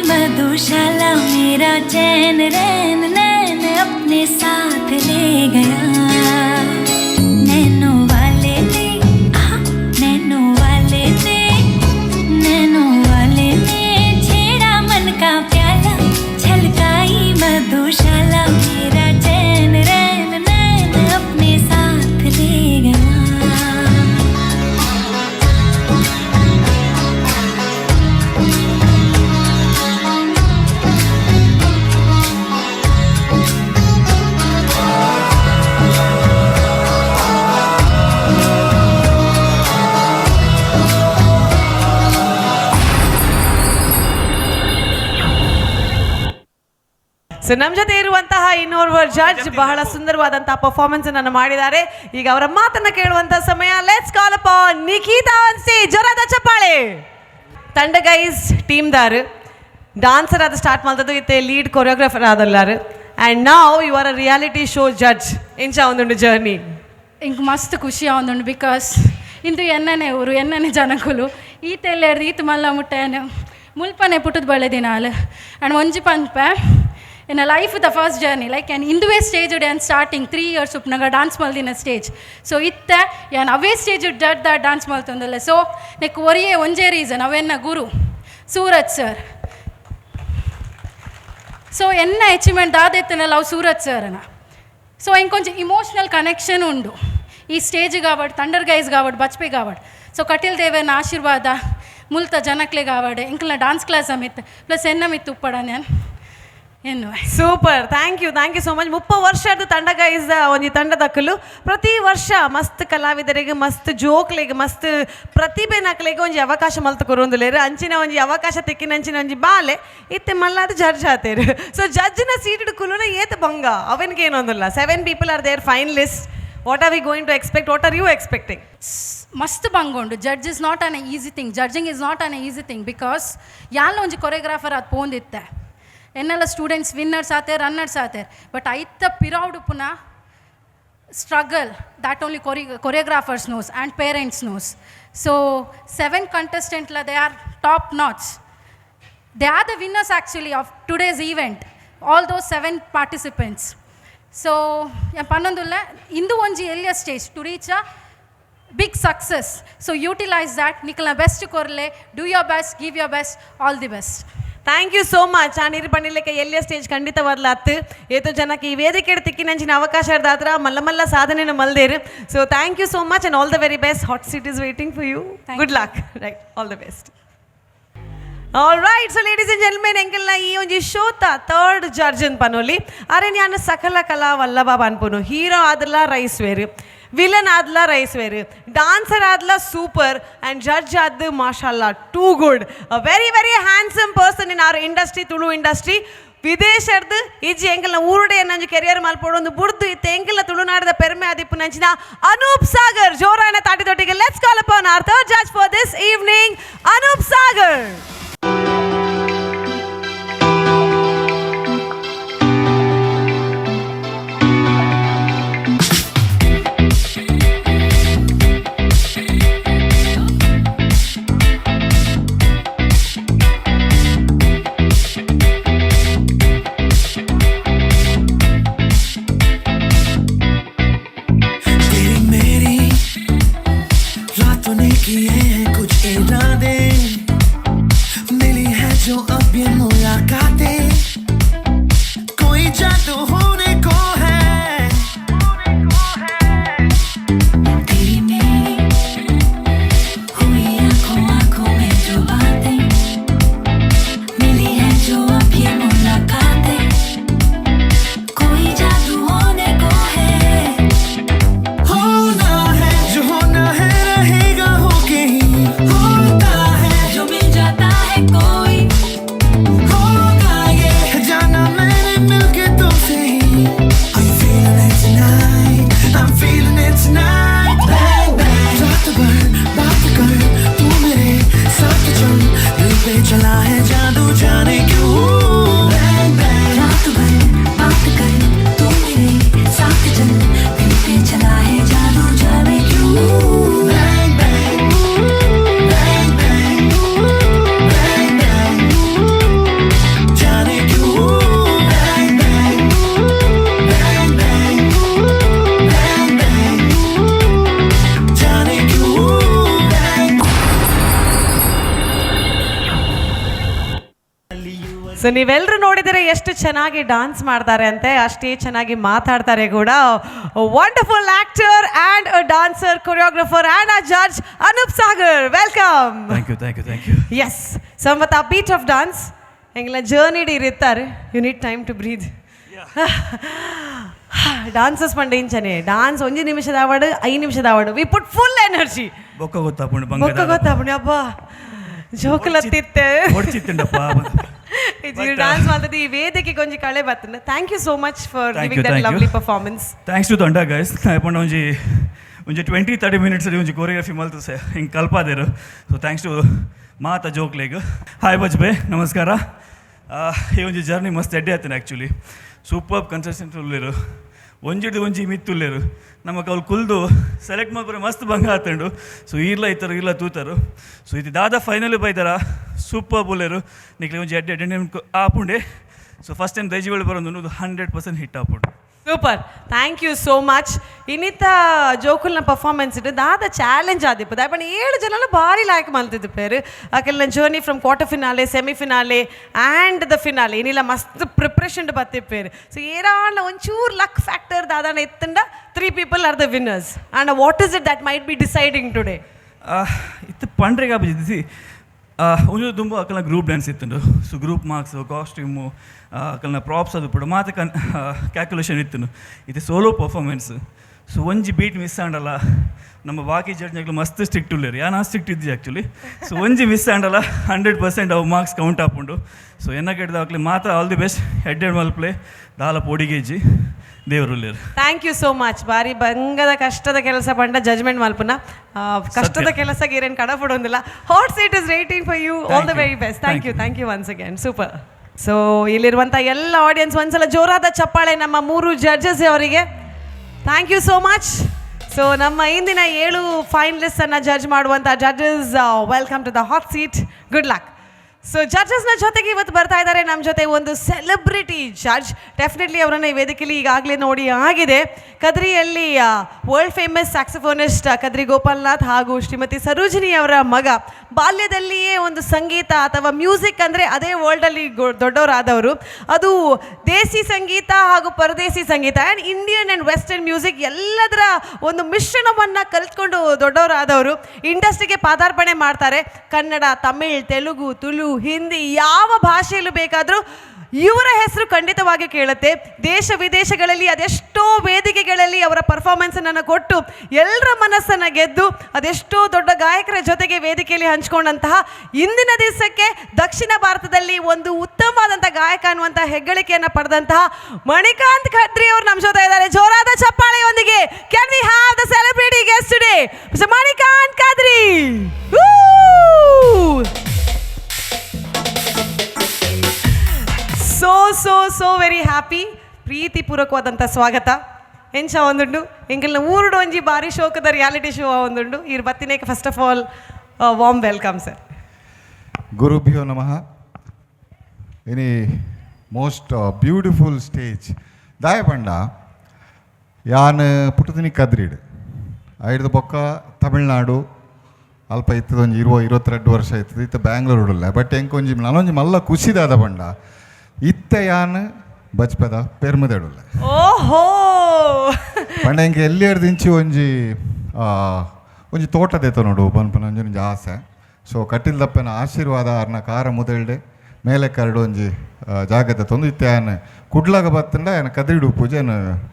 मधुशाला मेरा चैन रैन नैन अपने साथ ले गया नैनो वाले ने नैनो वाले ने नैनो वाले ने छेड़ा मन का प्याला छलकाई मधुशाला मेरा चैन रैन नैन अपने साथ ले गया ಸೊ ನಮ್ಮ ಜೊತೆ ಇರುವಂತಹ ಇನ್ನೋರ್ವ ಜಡ್ಜ್ ಬಹಳ ಸುಂದರವಾದಂತಹ ಪರ್ಫಾರ್ಮೆನ್ಸ್ ಅನ್ನು ಮಾಡಿದ್ದಾರೆ. ಈಗ ಅವರ ಮಾತನ್ನ ಕೇಳುವಂತ ಸಮಯ. Let's call upon Nikhita on stage. ಜೋರಾದ ಚಪ್ಪಾಳೆ. ತಂಡ ಗೈಸ್ ಟೀಮ್ದಾರು ಡಾನ್ಸರ್ ಆದ ಸ್ಟಾರ್ಟ್ ಮಾಡ್ತದ್ದು ಇತ್ತೆ ಲೀಡ್ ಕೊರಿಯೋಗ್ರಾಫರ್ ಆದಲ್ಲಾರು ಆ್ಯಂಡ್ ನಾವು you are a reality show judge ಇಂಚ ಒಂದುಂಡು ಜರ್ನಿ ಇಂಕ್ ಮಸ್ತ್ ಖುಷಿ ಆವೊಂದುಂಡು ಬಿಕಾಸ್ ಇಂದು ಎನ್ನನೆ ಊರು ಎನ್ನನೆ ಜನಕುಲು ಈತೆಲ್ಲ ಹಿಡ್ದು ಈತ ಮಲ್ಲ ಮುಟ್ಟೆನ ಮುಲ್ಪನೆ ಪುಟ್ಟದ ಬಳೆ ದಿನಾಲು ಆ್ಯಂಡ್ ಒಂಜಿ ಪನ್ಪೆ in a life the first journey like an induve stage and starting 3 years upnaga dance maldina stage so itte yan away stage judge that dance maltondalla so nek oriye onje reason avenna guru Suraj sir so enna achievement daadetena love Suraj sir ana so inkonje emotional connection undu ee stage gabad thunder guys gabad bachpe gabad so katil devena ಆಶೀರ್ವಾದ multa janakle gabade inkla dance class amit plus enna mit uppadane super. Thank you so much. 30 ವರ್ಷದ ತಂಡ guys ಒಂದು ತಂಡದಕ್ಕಲು ಪ್ರತಿ ವರ್ಷ ಮಸ್ತ್ ಕಲಾವಿದರಿಗೆ ಮಸ್ತ್ ಜೋಕ್ಲೆಗೆ ಮಸ್ತ್ ಪ್ರತಿಭೆ ನಕಲೆಗೆ ಒಂಜಿ ಅವಕಾಶ ಮಲ್ತ ಕೊರೊಂದುಲೇರು ಅಂಚಿನ ಒಂಜಿ ಅವಕಾಶ ತೆಕ್ಕಿನಂಚಿನ ಒಂಜಿ ಬಾಲೆ ಇತ್ತೆ ಮಲ್ಲಾದ ಜಡ್ಜ್ ಆತೇರು ಸೊ ಜಡ್ಜ್ನ ಸೀಟ್ ಕುಲುನ ಏತ ಬಂಗ ಅವನ್ಗೆ ಏನೊಂದಿಲ್ಲ 7 people are there finalist. What are we going to expect? What are you expecting? ಮಸ್ತ್ ಬಂಗೊಂಡು judge is not an easy thing judging is not an easy thing because ಯಾಲ ಒಂಜಿ ಕೊರಿಯೋಗ್ರಾಫರ್ ಅದು ಪೋಂದಿತ್ತೆ ಎನ್ನೆಲ್ಲ ಸ್ಟೂಡೆಂಟ್ಸ್ ವಿನ್ನರ್ಸ್ ಆತೆ ರನ್ನರ್ಸ್ ಆತೆ but ಐತ ಪಿರೌಡು ಪುನಃ struggle that only choreographers knows and parents knows so 7 contestants they are top notch they are the winners actually of today's event all those 7 participants so ಪನ್ನೊಂದುಲ್ಲ ಇಂದು ಒಂಜಿ ಎಲ್ಲಿಯ stage to reach a big success so utilize that nikla best korle do your best give your best all the best. Thank you so much. ಆ ನೀರು ಪಂಡಿಲಿಕ್ಕೆ ಎಲ್ಲಿಯ stage ಖಂಡಿತವಾದ್ಲತ್ತು ಏತು ಜನಕ್ಕೆ ಈ ವೇದಿಕೆ ತಿಕ್ಕಿನಂಚಿನ ಅವಕಾಶ ಇರ್ದಾದ್ರ ಮಲ್ಲ ಮಲ್ಲ ಸಾಧನೆಯನ್ನು ಮಲ್ದೇರು so thank you so much and all the very best. Hot seat is waiting for you. Good luck. Right, all the best. All right. So ladies and gentlemen ಎಂಕಲ್ನ ಈ ಒಂಜಿ ಶೋತ ಥರ್ಡ್ ಜಡ್ಜ್ ಅಂತ ಪನೋಲಿ ಅರೆ ನಾನು ಸಕಲ ಕಲಾ ವಲ್ಲಭ ಅನ್ಪನು ಹೀರೋ ಆದಲ್ಲ ರೈಸ್ ವೇರು ವಿಲನ್ ಆದ್ಲ ರೈಸ್ ವೇರು ಡಾನ್ಸರ್ ಆದ್ಲ ಸೂಪರ್ ಆ್ಯಂಡ್ ಜಡ್ಜ್ ಆದ್ ಮಾಶಾಲ್ಲ too good a very very handsome person in our industry Tulu industry ವಿದೇಶದ ಇಜ್ಜಿ ಎಂಕಲ್ನ ಊರುಡೆ ನಂಜು ಕೆರಿಯರ್ ಮಲ್ಪೊಡೊಂದು ಬುಡ್ದು ಇತ್ತೆ ಎಂಕಲ್ನ ತುಳುನಾಡದ ಪೆರ್ಮೆ ಆದಿಪ್ಪು ನಂಚಿನ ಅನೂಪ್ ಸಾಗರ್ ಜೋರಾನ ತಾಟಿದೊಟ್ಟಿಗೆ. Let's call upon our third judge for this evening, Anoop Sagar. जाना मैंने मिलके तुमसे ही ಸೊ ನೀವೆಲ್ಲರೂ ನೋಡಿದರೆ ಎಷ್ಟು ಚೆನ್ನಾಗಿ ಡಾನ್ಸ್ ಮಾಡ್ತಾರೆ ಅಂತೆ, ಅಷ್ಟೇ ಚೆನ್ನಾಗಿ ಮಾತಾಡ್ತಾರೆ ಕೂಡ. Wonderful actor and dancer, choreographer and a judge Anoop Sagar, welcome. Thank you. Yes, so ಮತ್ತು ಆ ಬೀಟ್ ಆಫ್ ಡಾನ್ಸ್ ಹೆಂಗೆಲ್ಲ ಜರ್ನಿಡ್ ಇರುತ್ತಾರೆ, you need time to breathe. Dances ಪಂಡೇಂಚನೆ ಡಾನ್ಸ್ 1 ನಿಮಿಷದ ಆವಾಡು 5 ನಿಮಿಷದ ಆವಾಡು ವಿ ಪುಟ್ ಫುಲ್ ಎನರ್ಜಿ. ಬೊಕ್ಕ ಗೊತ್ತಾಪುಂಡು ಅಪ್ಪ ಜೋಕುಲತ್ತಿತ್ತೆ ಇದು ಡಾನ್ಸ್ ಮಾಡ್ತದೆ. ಈ ವೇದಿಕೆ ಕೊಂಚ ಕಳೆ ಬರ್ತದೆ. Thank you so much for giving that lovely performance. Thanks to ತಂಡ ಗೈಸ್. ಪಂಡ ಒಂಜಿ 20-30 ಮಿನಿಟ್ಸ್ ಒಂಜಿ ಕೊರಿಯೋಗ್ರಫಿ ಮಲ್ತು ಹಿಂಗೆ ಕಲ್ಪಾದೇರು. ಸೊ ಥ್ಯಾಂಕ್ಸ್ ಟು ಮಾತ ಜೋಕ್ಲೆಗ್. ಹಾಯ್ ಬಜ್ಬೆ, ನಮಸ್ಕಾರ. ಈ ಒಂಜಿ ಜರ್ನಿ ಮಸ್ತ್ ಎಡ್ಡೆ ಆಯ್ತಾನೆ ಆ್ಯಕ್ಚುಲಿ. ಸೂಪರ್ ಕನ್ಸಿಸ್ಟೆಂಟ್ ಉಳ್ಳೇರು, ಒಂಜಿ ಮಿತ್ತುಳ್ಳೇರು. ನಮಗೆ ಅವ್ರು ಕುಲ್ದು ಸೆಲೆಕ್ಟ್ ಮಾಡ್ಕೊರೆ ಮಸ್ತ್ ಭಂಗ ಆತಂಡು. ಸೊ ಇಲ್ಲ ತೂತಾರು. ಸೊ ಇದು ದಾದಾ ಫೈನಲ್ ಬೈತಾರ ಸೂಪರ್ ಬುಲ್ಲೇರು ನಿಕ್ಲೆ ಒಂಜಿ ಎಡ್ಡೆ ಆಪುಂಡೆ. ಸೊ ಫಸ್ಟ್ ಟೈಮ್ ದೈಜಿಗಳು ಬರೋದು 100% ಹಿಟ್ ಆಪುಂಡು. Super, thank you so much. ಇನ್ನಿತ್ತ ಜೋಕುಲ್ನ ಪರ್ಫಾರ್ಮೆನ್ಸ್ ಇಟ್ಟು ದಾದ ಚಾಲೆಂಜ್ ಆದಿಪ್ಪು ದಾಯಪಣ್ಣ 7 ಜನಲ್ಲ ಭಾರಿ ಲಾಯ್ಕ್ ಮಲ್ತಿದ್ದು ಪೇರು. ಆಕೆಲ್ಲ journey from quarter finale, semi finale and the finale ಇನ್ನಿಲ್ಲ ಮಸ್ತ್ ಪ್ರಿಪ್ರೇಷನ್ ಬತ್ತಿಪ್ಪೇರು. ಸೊ ಏರಾಣ ಒಂಚೂರು ಲಕ್ ಫ್ಯಾಕ್ಟರ್ ದಾದಾನ ಎತ್ತಂಡ 3 people are the winners. And what is it that might be deciding today? ಇತ್ತು ಪಂಡ್ರೆಗೆ ಬಿದ್ದಿಸಿ ಒಂದು ತುಂಬ ಅಕ್ಕಲ್ನ ಗ್ರೂಪ್ ಡ್ಯಾನ್ಸ್ ಇತ್ತು. ಸೊ ಗ್ರೂಪ್ ಮಾರ್ಕ್ಸು, ಕಾಸ್ಟ್ಯೂಮು, ಅಕ್ಕಲ್ನ ಪ್ರಾಪ್ಸ್ ಅದು ಬಿಡು ಮಾತು ಕ್ಯಾಲ್ಕುಲೇಷನ್ ಇತ್ತು. ಇದು ಸೋಲೋ ಪರ್ಫಾರ್ಮೆನ್ಸ್. ಸೊ ಒಂಜಿ ಬೀಟ್ ಮಿಸ್ ಆಂಡಲ್ಲ ನಮ್ಮ ಬಾಕಿ ಜಡ್ಜ್ಗಳು ಮಸ್ತ್ ಸ್ಟ್ರಿಕ್ಟ್ ಉಳ್ಳೇರು. ನಾ ಸ್ಟ್ರಿಕ್ಟ್ ಇದ್ದಿ ಆ್ಯಕ್ಚುಲಿ. ಸೊ ಒಂಜಿ ಮಿಸ್ ಆಂಡಲ್ಲ 100% ಅವು ಮಾರ್ಕ್ಸ್ ಕೌಂಟ್ ಆಪುಂಡು. ಸೊ ಎನ್ನ ಕೆಟ್ಟದಾಗ್ಲಿ ಮಾತ್ರ ಆಲ್ ದಿ ಬೆಸ್ಟ್. ಹೆಡ್ ಮಲ್ಪ್ಲೆ ದಾಲ ಪೋಡಿಗೇಜಿ ದೇವರುಳ್ಳೇರು. Thank you so much. ಬಾರಿ ಬಂಗದ ಕಷ್ಟದ ಕೆಲಸ ಪಂಡ ಜಜ್ಮೆಂಟ್ ಮಲ್ಪುನ ಕಷ್ಟದ ಕೆಲಸ ಗೀರೇನು ಕಡಪಡೋದಿಲ್ಲ. Hot seat is waiting for you. All the very best. Thank you once again. Super. So ಇಲ್ಲಿರುವಂಥ ಎಲ್ಲ ಆಡಿಯನ್ಸ್ ಒಂದ್ಸಲ ಜೋರಾದ ಚಪ್ಪಾಳೆ ನಮ್ಮ 3 ಜಡ್ಜಸ್ ಅವರಿಗೆ. Thank you so much. So ನಮ್ಮ ಇಂದಿನ 7 ಫೈನಲಿಸ್ಟನ್ನು ಜಡ್ಜ್ ಮಾಡುವಂಥ judges, welcome to the hot seat. Good luck. So ಜಡ್ಜಸ್ನ ಜೊತೆಗೆ ಇವತ್ತು ಬರ್ತಾ ಇದ್ದಾರೆ ನಮ್ಮ ಜೊತೆ ಒಂದು ಸೆಲೆಬ್ರಿಟಿ ಜಡ್ಜ್. ಡೆಫಿನೆಟ್ಲಿ ಅವರನ್ನು ಈ ವೇದಿಕೆಯಲ್ಲಿ ಈಗಾಗಲೇ ನೋಡಿ ಆಗಿದೆ. ಕದ್ರಿಯಲ್ಲಿ ವರ್ಲ್ಡ್ ಫೇಮಸ್ ಸ್ಯಾಕ್ಸಫೋನಿಸ್ಟ್ ಕದ್ರಿ ಗೋಪಾಲ್ನಾಥ್ ಹಾಗೂ ಶ್ರೀಮತಿ ಸರೋಜಿನಿ ಅವರ ಮಗ. ಬಾಲ್ಯದಲ್ಲಿಯೇ ಒಂದು ಸಂಗೀತ ಅಥವಾ ಮ್ಯೂಸಿಕ್ ಅಂದರೆ ಅದೇ ವರ್ಲ್ಡಲ್ಲಿ ದೊಡ್ಡವರಾದವರು. ಅದು ದೇಸಿ ಸಂಗೀತ ಹಾಗೂ ಪರದೇಸಿ ಸಂಗೀತ and Indian and western music ಎಲ್ಲದರ ಒಂದು ಮಿಶ್ರಣವನ್ನು ಕಲಿತ್ಕೊಂಡು ದೊಡ್ಡವರಾದವರು. ಇಂಡಸ್ಟ್ರಿಗೆ ಪಾದಾರ್ಪಣೆ ಮಾಡ್ತಾರೆ. ಕನ್ನಡ, ತಮಿಳ್, ತೆಲುಗು, ತುಳು, ಹಿಂದಿ ಯಾವ ಭಾಷೆಯಲ್ಲೂ ಬೇಕಾದರೂ ಇವರ ಹೆಸರು ಖಂಡಿತವಾಗಿ ಕೇಳುತ್ತೆ. ದೇಶ ವಿದೇಶಗಳಲ್ಲಿ ಅದೆಷ್ಟೋ ವೇದಿಕೆಗಳಲ್ಲಿ ಅವರ ಪರ್ಫಾರ್ಮೆನ್ಸನ್ನು ಕೊಟ್ಟು ಎಲ್ಲರ ಮನಸ್ಸನ್ನು ಗೆದ್ದು ಅದೆಷ್ಟೋ ದೊಡ್ಡ ಗಾಯಕರ ಜೊತೆಗೆ ವೇದಿಕೆಯಲ್ಲಿ ಹಂಚ್ಕೊಂಡಂತಹ ಇಂದಿನ ದಿವಸಕ್ಕೆ ದಕ್ಷಿಣ ಭಾರತದಲ್ಲಿ ಒಂದು ಉತ್ತಮವಾದಂಥ ಗಾಯಕ ಅನ್ನುವಂಥ ಹೆಗ್ಗಳಿಕೆಯನ್ನು ಪಡೆದಂತಹ ಮಣಿಕಾಂತ್ ಖತ್ರಿ ಅವರು ನಮ್ಮ ಜೊತೆ ಇದ್ದಾರೆ. ಜೋರಾದ ಚಪ್ಪಾಳೆಯೊಂದಿಗೆ can we have the celebrity guest today mister Manikanth Kadri. So very happy. ಪ್ರೀತಿಪೂರ್ವಕವಾದಂಥ ಸ್ವಾಗತ. ಎಂಚ ಒಂದುಂಡು ಎಂಕಲ್ನ ಊರುಡು ಒಂಜಿ ಬಾರಿ ಶೋಕದ ರಿಯಾಲಿಟಿ ಶೋ ಒಂದುಂಡು ಇರ್ ಬತ್ತಿನೇಕ. First of all warm welcome sir. ಗುರುಭ್ಯೋ ನಮಃ. ಎನಿ ಮೋಸ್ಟ್ ಬ್ಯೂಟಿಫುಲ್ ಸ್ಟೇಜ್ ದಾಯಪಂಡ ಯಾನ್ ಪುಟ್ಟದಿನಿ ಕದ್ರಿಡ್ ಐದು ಬೊಕ್ಕ ತಮಿಳ್ನಾಡು ಅಲ್ಪ ಇತ್ತದ ಒಂಜಿ 22 ವರ್ಷ ಇರ್ತದೆ. ಇತ್ತ ಬ್ಯಾಂಗ್ಳೂರುಲ್ಲ. ಬಟ್ ಎಂಕೊಂಜಿ ನಾನೊಂಜಿ ಮಲ್ಲ ಖುಷಿದಾದ ಪಂಡ ಇತ್ತೆ ಯಾನ್ ಬಚ್ಪದ ಪೆರ್ಮದಡುಲ್ಲ. ಓಹೋ ಪಂಡ ಎಂಗೆ ಎಲ್ಲಿಯರ್ದಿಂಚಿ ಒಂಜಿ ತೋಟದೆತ್ತ ನೋಡು ಪನ್ಪನೊಂಜಿ ಆಸೆ. ಸೊ ಕಟ್ಟಿಲ್ದಪ್ಪನ ಆಶೀರ್ವಾದ ಅರ್ನ ಕಾರ ಮುದಲ್ಡೆ ಮೇಲೆ ಕರಡು ಒಂಜಿ ಜಾಗದ ತೊಂದು ಇತ್ತೆ ಯಾನ್ ಕುಡ್ಲಾಗ ಬತ್ತಂಡ ಏನ ಕದ್ರಿಡು ಪೂಜೆ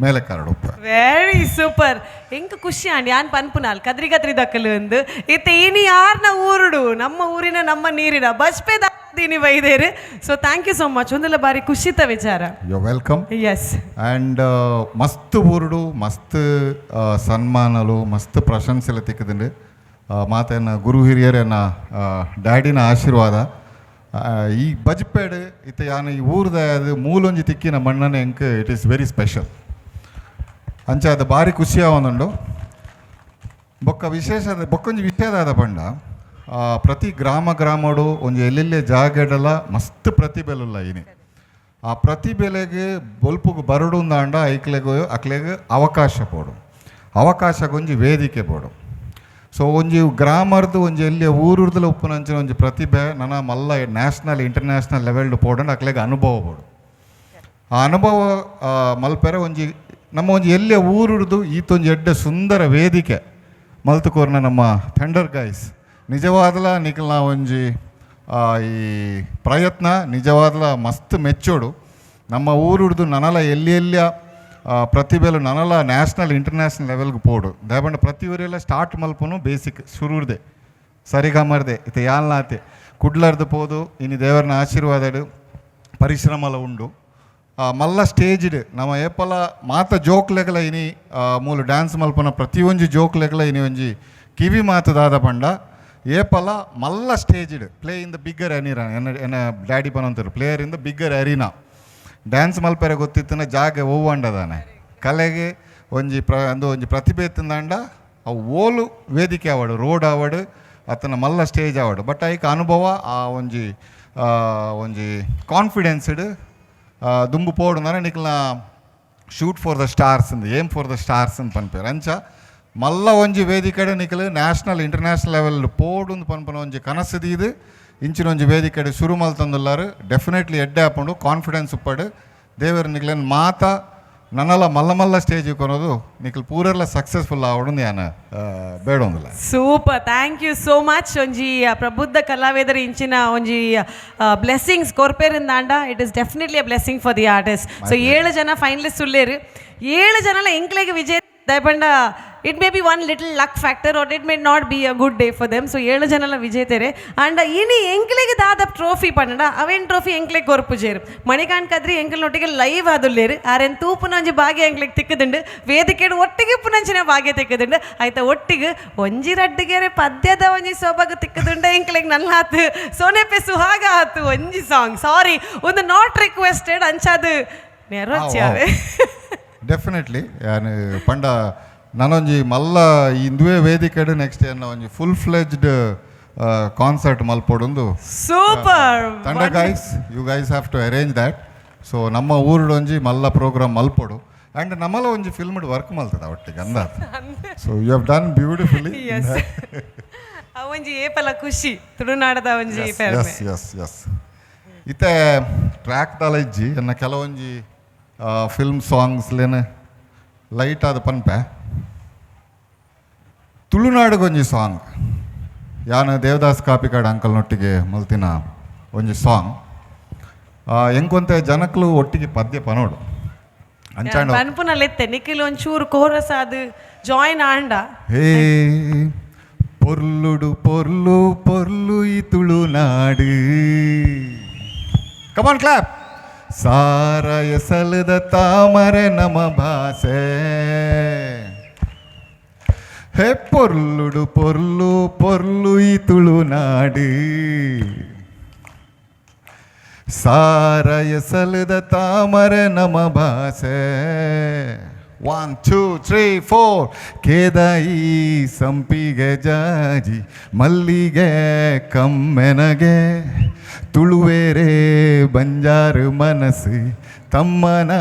ಮೇಲೆ ಕರಡು ಉಪ್ಪ. Very super. ಎಂಕ ಖುಷಿ ಅಂಡ್ ಯಾನ್ ಪನ್ಪುನಾಲ್ ಕದ್ರಿ ದಕ್ಕಲು ಒಂದು ಇತ್ತೆ ಇನಿ ಯಾರ್ನ ಊರುಡು ನಮ್ಮ ಊರಿನ ನಮ್ಮ ನೀರಿನ ಬಜ್ಪೆ ದೀನಿ ಬೈದೇರು. So thank you so much. ಒಂದೆಲ್ಲ ಬಾರಿ ಖುಷಿತ ವಿಚಾರ. You welcome. ಎಸ್. ಆ್ಯಂಡ್ ಮಸ್ತ್ ಊರುಡು ಮಸ್ತ್ ಸನ್ಮಾನಲು ಮಸ್ತ್ ಪ್ರಶಂಸೆಲ್ಲ ತಿಕ್ಕದಂಡು ಮಾತೇನ ಗುರು ಹಿರಿಯರೇನ ಡ್ಯಾಡಿನ ಆಶೀರ್ವಾದ ಈ ಬಜ್ಪೇಡ್ ಇತ್ತ ಯಾನ ಈ ಊರ್ದ ಅದು ಮೂಲೊಂಜಿ ತಿಕ್ಕಿನ ಮಣ್ಣನೆ ಎಂಕ್ ಇಟ್ ಈಸ್ ವೆರಿ ಸ್ಪೆಷಲ್ ಅಂಚ ಅದು ಭಾರಿ ಖುಷಿ ಆವೊಂದುಂಡು. ಬೊಕ್ಕೊಂಜಿ ವಿಷಯದಾದ ಪಂಡ ಪ್ರತಿ ಗ್ರಾಮಡು ಒಂಜಿ ಎಲ್ಲೆಲ್ಲೇ ಜಾಗಡಲ ಮಸ್ತ್ ಪ್ರತಿಭೆಲುಲ್ಲ ಇನಿ. ಆ ಪ್ರತಿಭೆಲೆಗೆ ಬೊಲ್ಪುಗು ಬರಡುಂದಾಂಡ ಅಕ್ಲೆಗೆ ಅವಕಾಶ ಪೋಡು, ಅವಕಾಶಗೊಂಜಿ ವೇದಿಕೆ ಪೋಡು. ಸೊ ಒಂಜಿ ಗ್ರಾಮರ್ದು ಒಂಜಿ ಎಲ್ಲಿ ಊರುರ್ದಲ ಉಪ್ಪುನಂಚಿನ ಒಂಜಿ ಪ್ರತಿಭೆ ನನ್ನ ಮಲ್ಲ ನ್ಯಾಷನಲ್ ಇಂಟರ್ನ್ಯಾಷನಲ್ ಲೆವೆಲ್ಡ್ ಪೋಡಂಡು ಅಕ್ಲೆಗೆ ಅನುಭವ ಬೋಡು. ಆ ಅನುಭವ ಮಲ್ಪೆರೆ ಒಂಜಿ ನಮ್ಮ ಒಂಜಿ ಎಲ್ಲಿಯ ಊರುರ್ದು ಈತೊಂಜಿ ಎಡ್ಡೆ ಸುಂದರ ವೇದಿಕೆ ಮಲ್ತುಕೋರ್ನ ನಮ್ಮ ಥಂಡರ್ ಗೈಸ್ ನಿಜವಾದಲ ನಿಖಲ್ನ ಒಂಜಿ ಈ ಪ್ರಯತ್ನ ನಿಜವಾದಲ ಮಸ್ತ್ ಮೆಚ್ಚೋಡು. ನಮ್ಮ ಊರುರ್ದು ನನಲ ಎಲ್ಲಿಯ ಪ್ರತಿಭೆಲು ನನಲ ನ್ಯಾಷನಲ್ ಇಂಟರ್ನ್ಯಾಷನಲ್ ಲೆವೆಲ್ಗೆ ಪೋಡು ದಯಪಂಡ ಪ್ರತಿ ಊರೆಲ್ಲ ಸ್ಟಾರ್ಟ್ ಮಲ್ಪನು ಬೇಸಿಕ್ ಶುರುರ್ದೆ ಸರಿಗಮರ್ದೆ ಇತ ಯಾಲ್ನಾತೆ ಕುಡ್ಲರ್ದು ಪೋದು ಇನ್ನು ದೇವರನ ಆಶೀರ್ವಾದಡು ಪರಿಶ್ರಮಲ ಉಂಡು ಮಲ್ಲ ಸ್ಟೇಜ್ಡ್ ನಮ್ಮ ಏಪಲ ಮಾತ ಜೋಕ್ಲೆಗಲ ಇನಿ ಮೂಲು ಡ್ಯಾನ್ಸ್ ಮಲ್ಪನ ಪ್ರತಿಯೊಂಜಿ ಜೋಕ್ಲೆಗಲ ಇನಿ ಒಂಜಿ ಕಿವಿ ಮಾತುದಾದ ಪಂಡ ಏಪಲ ಮಲ್ಲ ಸ್ಟೇಜ್ಡ್ play in the bigger arena ಎನ್ನ ಡ್ಯಾಡಿ ಪನಂತರು player in the bigger arena dance ಮಲ್ಪೆರೆ ಗೊತ್ತಿತ್ತಿನ ಜಾಗ ಓವಂಡದಾನೆ ಕಲೆಗೆ ಒಂಜಿ ಒಂಜಿ ಪ್ರತಿಭೆ ಎತ್ತಿಂದಂಡ ಅವು ಓಲು ವೇದಿಕೆ ಆವಡು ರೋಡ್ ಆವಡು ಅತನ ಮಲ್ಲ ಸ್ಟೇಜ್ ಆವಡು ಬಟ್ ಐಕ್ ಅನುಭವ ಆ ಒಂಜಿ ಕಾನ್ಫಿಡೆನ್ಸ್ಡ್ ದುಂಬು ಪೋಡು ಅಂದರೆ ನಿಕ್ಲ shoot for the stars and aim for the stars ಅಂತ ಪನ್ಪೇರು ಅಂಚ ಮಲ್ಲ ಒಂಜಿ ವೇದಿಕೆಡೆ ನಿಕ್ಲು ನ್ಯಾಷನಲ್ ಇಂಟರ್ನ್ಯಾಷನಲ್ ಲೆವೆಲ್ ಪೋಡು ಪನ್ಪನ ಒಂಜಿ ಕನಸುದೀದು ಇಂಚಿನ ಒಂಜಿ ವೇದಿಕೆಡೆ ಶುರು ಮಲ್ತಂದುಲ್ಲಾರು ಡೆಫಿನೆಟ್ಲಿ ಎಡ್ಡೆ ಹಾಪುಂಡು ಕಾನ್ಫಿಡೆನ್ಸ್ ಉಪ್ಪಡು ದೇವರು ನಿಕ್ಲೇನು ಮಾತ ನನ್ನಲ್ಲ ಮಲ್ಲ ಮಲ್ಲ ಸ್ಟೇಜ್ ಕೊನೋದು ನಿಕ್ಲು ಪೂರೆಲ್ಲ ಸಕ್ಸಸ್ಫುಲ್ ಆವಡು ನಾನು ಬೇಡೊಂದಿಲ್ಲ. Super, thank you so much. ಒಂಜಿ ಪ್ರಬುದ್ಧ ಕಲಾವಿದರ ಇಂಚಿನ ಒಂಜಿ ಬ್ಲೆಸ್ಸಿಂಗ್ಸ್ ಕೊರ್ಪೇರಿಂದಾಂಡ it is definitely a blessing for the artist. So 7 ಜನ ಫೈನಲಿಸ್ಟ್ ಉಳ್ಳೇರು, 7 ಜನಲ ಎಂಕ್ಲೆಗೆ ವಿಜಯ ದಯಪಂಡ it may be one little luck factor or it may not be a good day for them. So 7 ಜನಲ ವಿಜೇತೆರೆ ಅಂಡ್ ಇನಿ ಎಂಕ್ಲೆಗೆ ದಾದ ಟ್ರೋಫಿ ಪಂಡ ಅವೇನ್ ಟ್ರೋಫಿ ಎಂಕ್ಲೆಗೆ ಕೊರ್ಪುಜೇರು ಮಣಿಕಾಂಡ್ ಕದ್ರಿ ಎಂಕಲ್ನೊಟ್ಟಿಗೆ ಲೈವ್ ಆದುಲ್ಲೇರು ಆರೆನ್ ತೂಪುನ ಒಂಜಿ ಭಾಗ್ಯ ಎಂಕ್ಲೆಗೆ ತಿಕ್ಕದುಂಡು ವೇದಿಕೆಡು ಒಟ್ಟಿಗೆ ಪುನಂಚಿನ ಭಾಗ್ಯ ತಿಕ್ಕದುಂಡು ಆಯ್ತಾ ಒಟ್ಟಿಗೆ ಒಂಜಿ ರಡ್ಡಿಗೆರೆ ಪದ್ಯದ ಒಂಜಿ ಸೊಬಗು ತಿಕ್ಕದುಂಡ ಎಂಕ್ಲೆಗೆ ನನ್ನ ಹಾತು ಸೋನೆಪೆ ಸುಹಾಗ ಹಾತು ಒಂಜಿ ಸಾಂಗ್ ಸಾರಿ ಒಂದು ನಾಟ್ ರಿಕ್ವೆಸ್ಟೆಡ್ ಅಂಚಾದು ನೆರವಚ್ಚಾವೆ ಡೆಫಿನೆಟ್ಲಿ ಯಾನು ಪಂಡ ನಾನೊಂಜಿ ಮಲ್ಲ ಇಂದುವೆ ವೇದಿಕೆಡು ನೆಕ್ಸ್ಟ್ ಏನ ಒಂಜಿ ಫುಲ್ ಫ್ಲೆಜ್ಡ್ ಕಾನ್ಸರ್ಟ್ ಮಲ್ಪೊಡೊಂದು ಸೂಪರ್ ತಂಡ guys you guys have to arrange that. So ನಮ್ಮ ಊರುಡು ಒಂಜಿ ಮಲ್ಲ ಪ್ರೋಗ್ರಾಮ್ ಮಲ್ಪೊಡು ಆ್ಯಂಡ್ ನಮ್ಮಲ ಒಂಜಿ ಫಿಲ್ಮ್ಡ್ ವರ್ಕ್ ಮಲ್ತದ ಒಟ್ಟಿಗೆ ಅಂದ. So you have done beautifully. ಒಂಜಿ ಏಪಲ ಖುಷಿ ತುಳುನಾಡದ ಒಂಜಿ ಎಸ್ ಎಸ್ ಎಸ್ ಇತ್ತೆ ಟ್ರ್ಯಾಕ್ ದಾಲ ಇಜ್ಜಿ ಎನ್ನ ಕೆಲವೊಂಜಿ ಫಿಲ್ಮ್ ಸಾಂಗ್ಸ್ಲೇನು ಲೈಟ್ ಆದ ಪನ್ಪೆ ತುಳುನಾಡಿಗೊಂಜಿ ಸಾಂಗ್ ಯಾನು ದೇವದಾಸ್ ಕಾಪಿಕಾಡ್ ಅಂಕಲ್ನೊಟ್ಟಿಗೆ ಮಲ್ತಿನ ಒಂಜಿ ಸಾಂಗ್ ಎಂಕೊಂತೆ ಜನಕ್ಲು ಒಟ್ಟಿಗೆ ಪದ್ಯ ಪನೋಡು ಅಂಚಾಂಡ ಪನ್ಪುನಲ್ಲೆತ್ತೆ ನಿಖಿಲ್ ಒಂಚೂರು ಕೋರಸ್ ಅದು ಜಾಯಿನ್ ಆಂಡ ಹೇ ಪೊರ್ಲುಡು ಪೊರ್ಲು ಪೊರ್ಲು ಈ ತುಳುನಾಡು ಕಮಾನ್ ಕ್ಲಾಪ್ ಸಾರ ಎಸಲದ ತಾಮರೆ ನಮ ಭಾಷೆ ಹೇ ಪೊರ್ಲುಡು ಪೊರ್ಲು ಪೊರ್ಲು ಈ ತುಳುನಾಡು ಸಾರ ಎಸಲದ ತಾಮರೆ ನಮ ಭಾಷೆ 1 2 3 4 ಕೇದಾಯಿ ಸಂಪಿಗೆ ಜಾಜಿ ಮಲ್ಲಿಗೆ ಕಮ್ಮೆನಗೆ ತುಳುವೇರೆ ಬಂಜಾರು ಮನಸ್ಸು ತಮ್ಮನ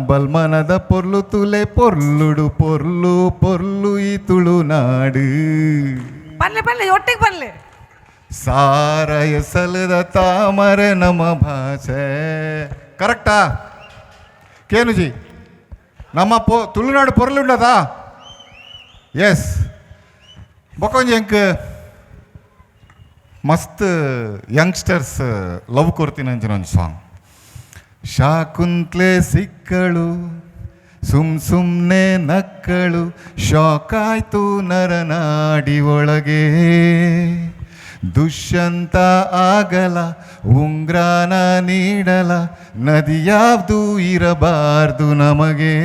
ಬಲ್ಮನದ ಪೊರ್ಲು ತುಲೆ ಪೊರ್ಲುಡು ಪೊರ್ಲು ಪೊರ್ಲು ಈ ತುಳುನಾಡು ಪಲ್ಲೆ ಪಲ್ಲೆ ಒಟ್ಟಿಗೆ ಪಲ್ಲೆ ಸಾರ ಎಸಲದ ತಾಮರೆ ನಮ ಭಾಷೆ ಕರೆಕ್ಟಾ ಕೇನುಜಿ ನಮ್ಮ ತುಳುನಾಡು ಪೊರ್ಲುಂಡದಾ ಎಸ್ ಬೊಕೊಂಜಿ ಎಂಕ್ ಮಸ್ತ್ ಯಂಗ್ಸ್ಟರ್ಸ್ ಲವ್ ಕೊರ್ತೀನಿ ಅಂಚಿನ ಒಂದು ಸಾಂಗ್ ಶಾಕುಂತ್ಲೆ ಸಿಕ್ಕಳು ಸುಮ್ನೆ ನಕ್ಕಳು ಶಾಕಾಯ್ತು ನರನಾಡಿ ಒಳಗೆ ದುಷ್ಯಂತ ಆಗಲ ಉಂಗ್ರಾನ ನೀಡಲ ನದಿ ಯಾವ್ದು ಇರಬಾರ್ದು ನಮಗೆ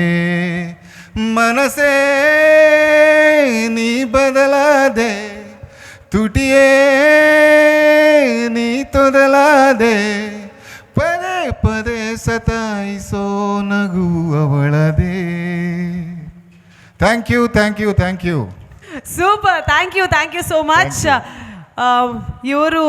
ಮನಸೇ ನೀ ಬದಲಾದೆ ತುಟಿಯೇ ನೀ ತೊದಲಾದೆ ಪದೇ ಪದೇ ಸತಾಯಿಸೋ ನಗು ಅವಳದೆ. Thank you thank you thank you. Super, thank you so much. ಇವರು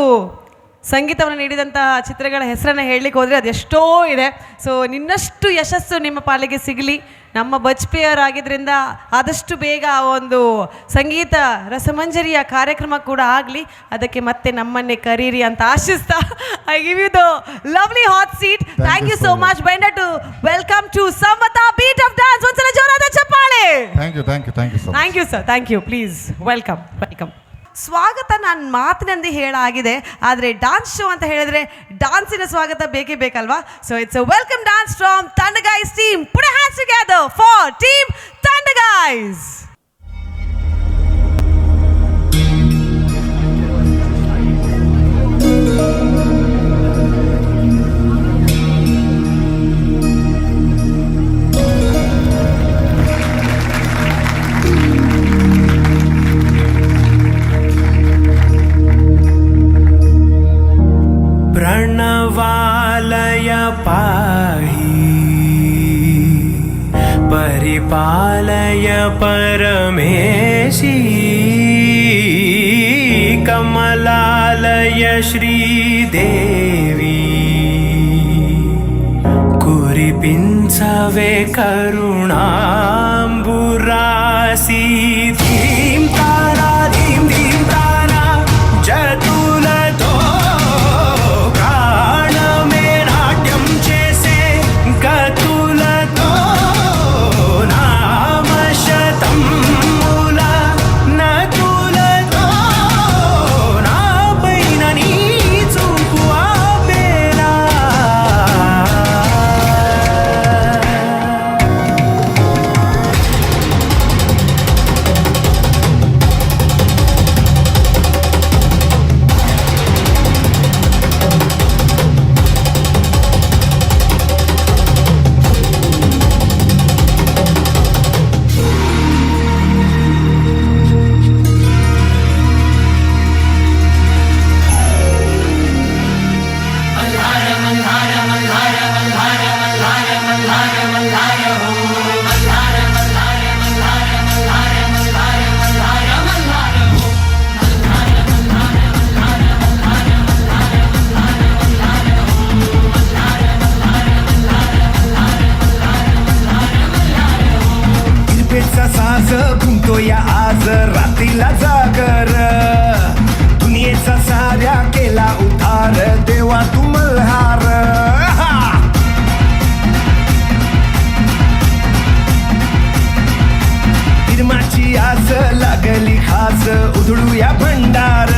ಸಂಗೀತವನ್ನು ನೀಡಿದಂತಹ ಚಿತ್ರಗಳ ಹೆಸರನ್ನು ಹೇಳಲಿಕ್ಕೆ ಹೋದರೆ ಅದೆಷ್ಟೋ ಇದೆ. ಸೊ ನಿನ್ನಷ್ಟು ಯಶಸ್ಸು ನಿಮ್ಮ ಪಾಲಿಗೆ ಸಿಗಲಿ. ನಮ್ಮ ಬಜ್ಪೆಯವರಾಗಿದ್ದರಿಂದ ಆದಷ್ಟು ಬೇಗ ಆ ಒಂದು ಸಂಗೀತ ರಸಮಂಜರಿಯ ಕಾರ್ಯಕ್ರಮ ಕೂಡ ಆಗಲಿ, ಅದಕ್ಕೆ ಮತ್ತೆ ನಮ್ಮನ್ನೇ ಕರೀರಿ ಅಂತ ಆಶಿಸ್ತಾ I give you the lovely hot seat. Thank you so much ಬೆಂಡ to welcome to Samvatha beat of dance. ಒಂದ್ಸಲ ಜೋರಾದ ಚಪ್ಪಾಳೆ. Thank you thank you thank you thank you sir, thank you. Please welcome welcome. ಸ್ವಾಗತ ನಾನು ಮಾತಿನಂದೇ ಹೇಳಾಗಿದೆ, ಆದರೆ dance show ಅಂತ ಹೇಳಿದ್ರೆ ಡಾನ್ಸಿನ ಸ್ವಾಗತ ಬೇಕೇ ಬೇಕಲ್ವಾ? So it's a welcome dance from Thunder Guys team. Put your hands together for team Thunder Guys. प्रणवालय पाहि परिपालय परमेशी कमलालय श्रीदेवी कुरिपिंचवे करुणाम्बुरासी. धीं तारा धीं धीं तारा जतुलतो घुमतो या आज रात्रीला जागर, दुनियेचा साऱ्या केला उद्धार, देवा तू मल्हार. निर्माची आस लागली खास, उधळूया भंडार,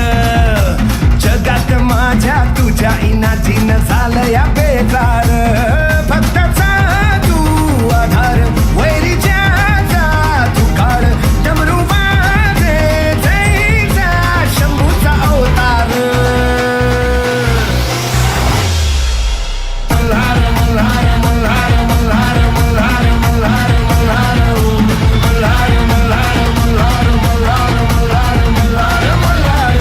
जगात माझ्या तुझ्या इनाजीन झालं या बेजार. फक्त तू आधार वैरीच्या काळ डमरू वाजे जैसा शंभूचा अवतार. मल्हार मल्हार मल्हार मल्हार मल्हार मल्हार मल्हार मल्हार मल्हार मल्हार मल्हार मल्हार मल्हार मल्हार.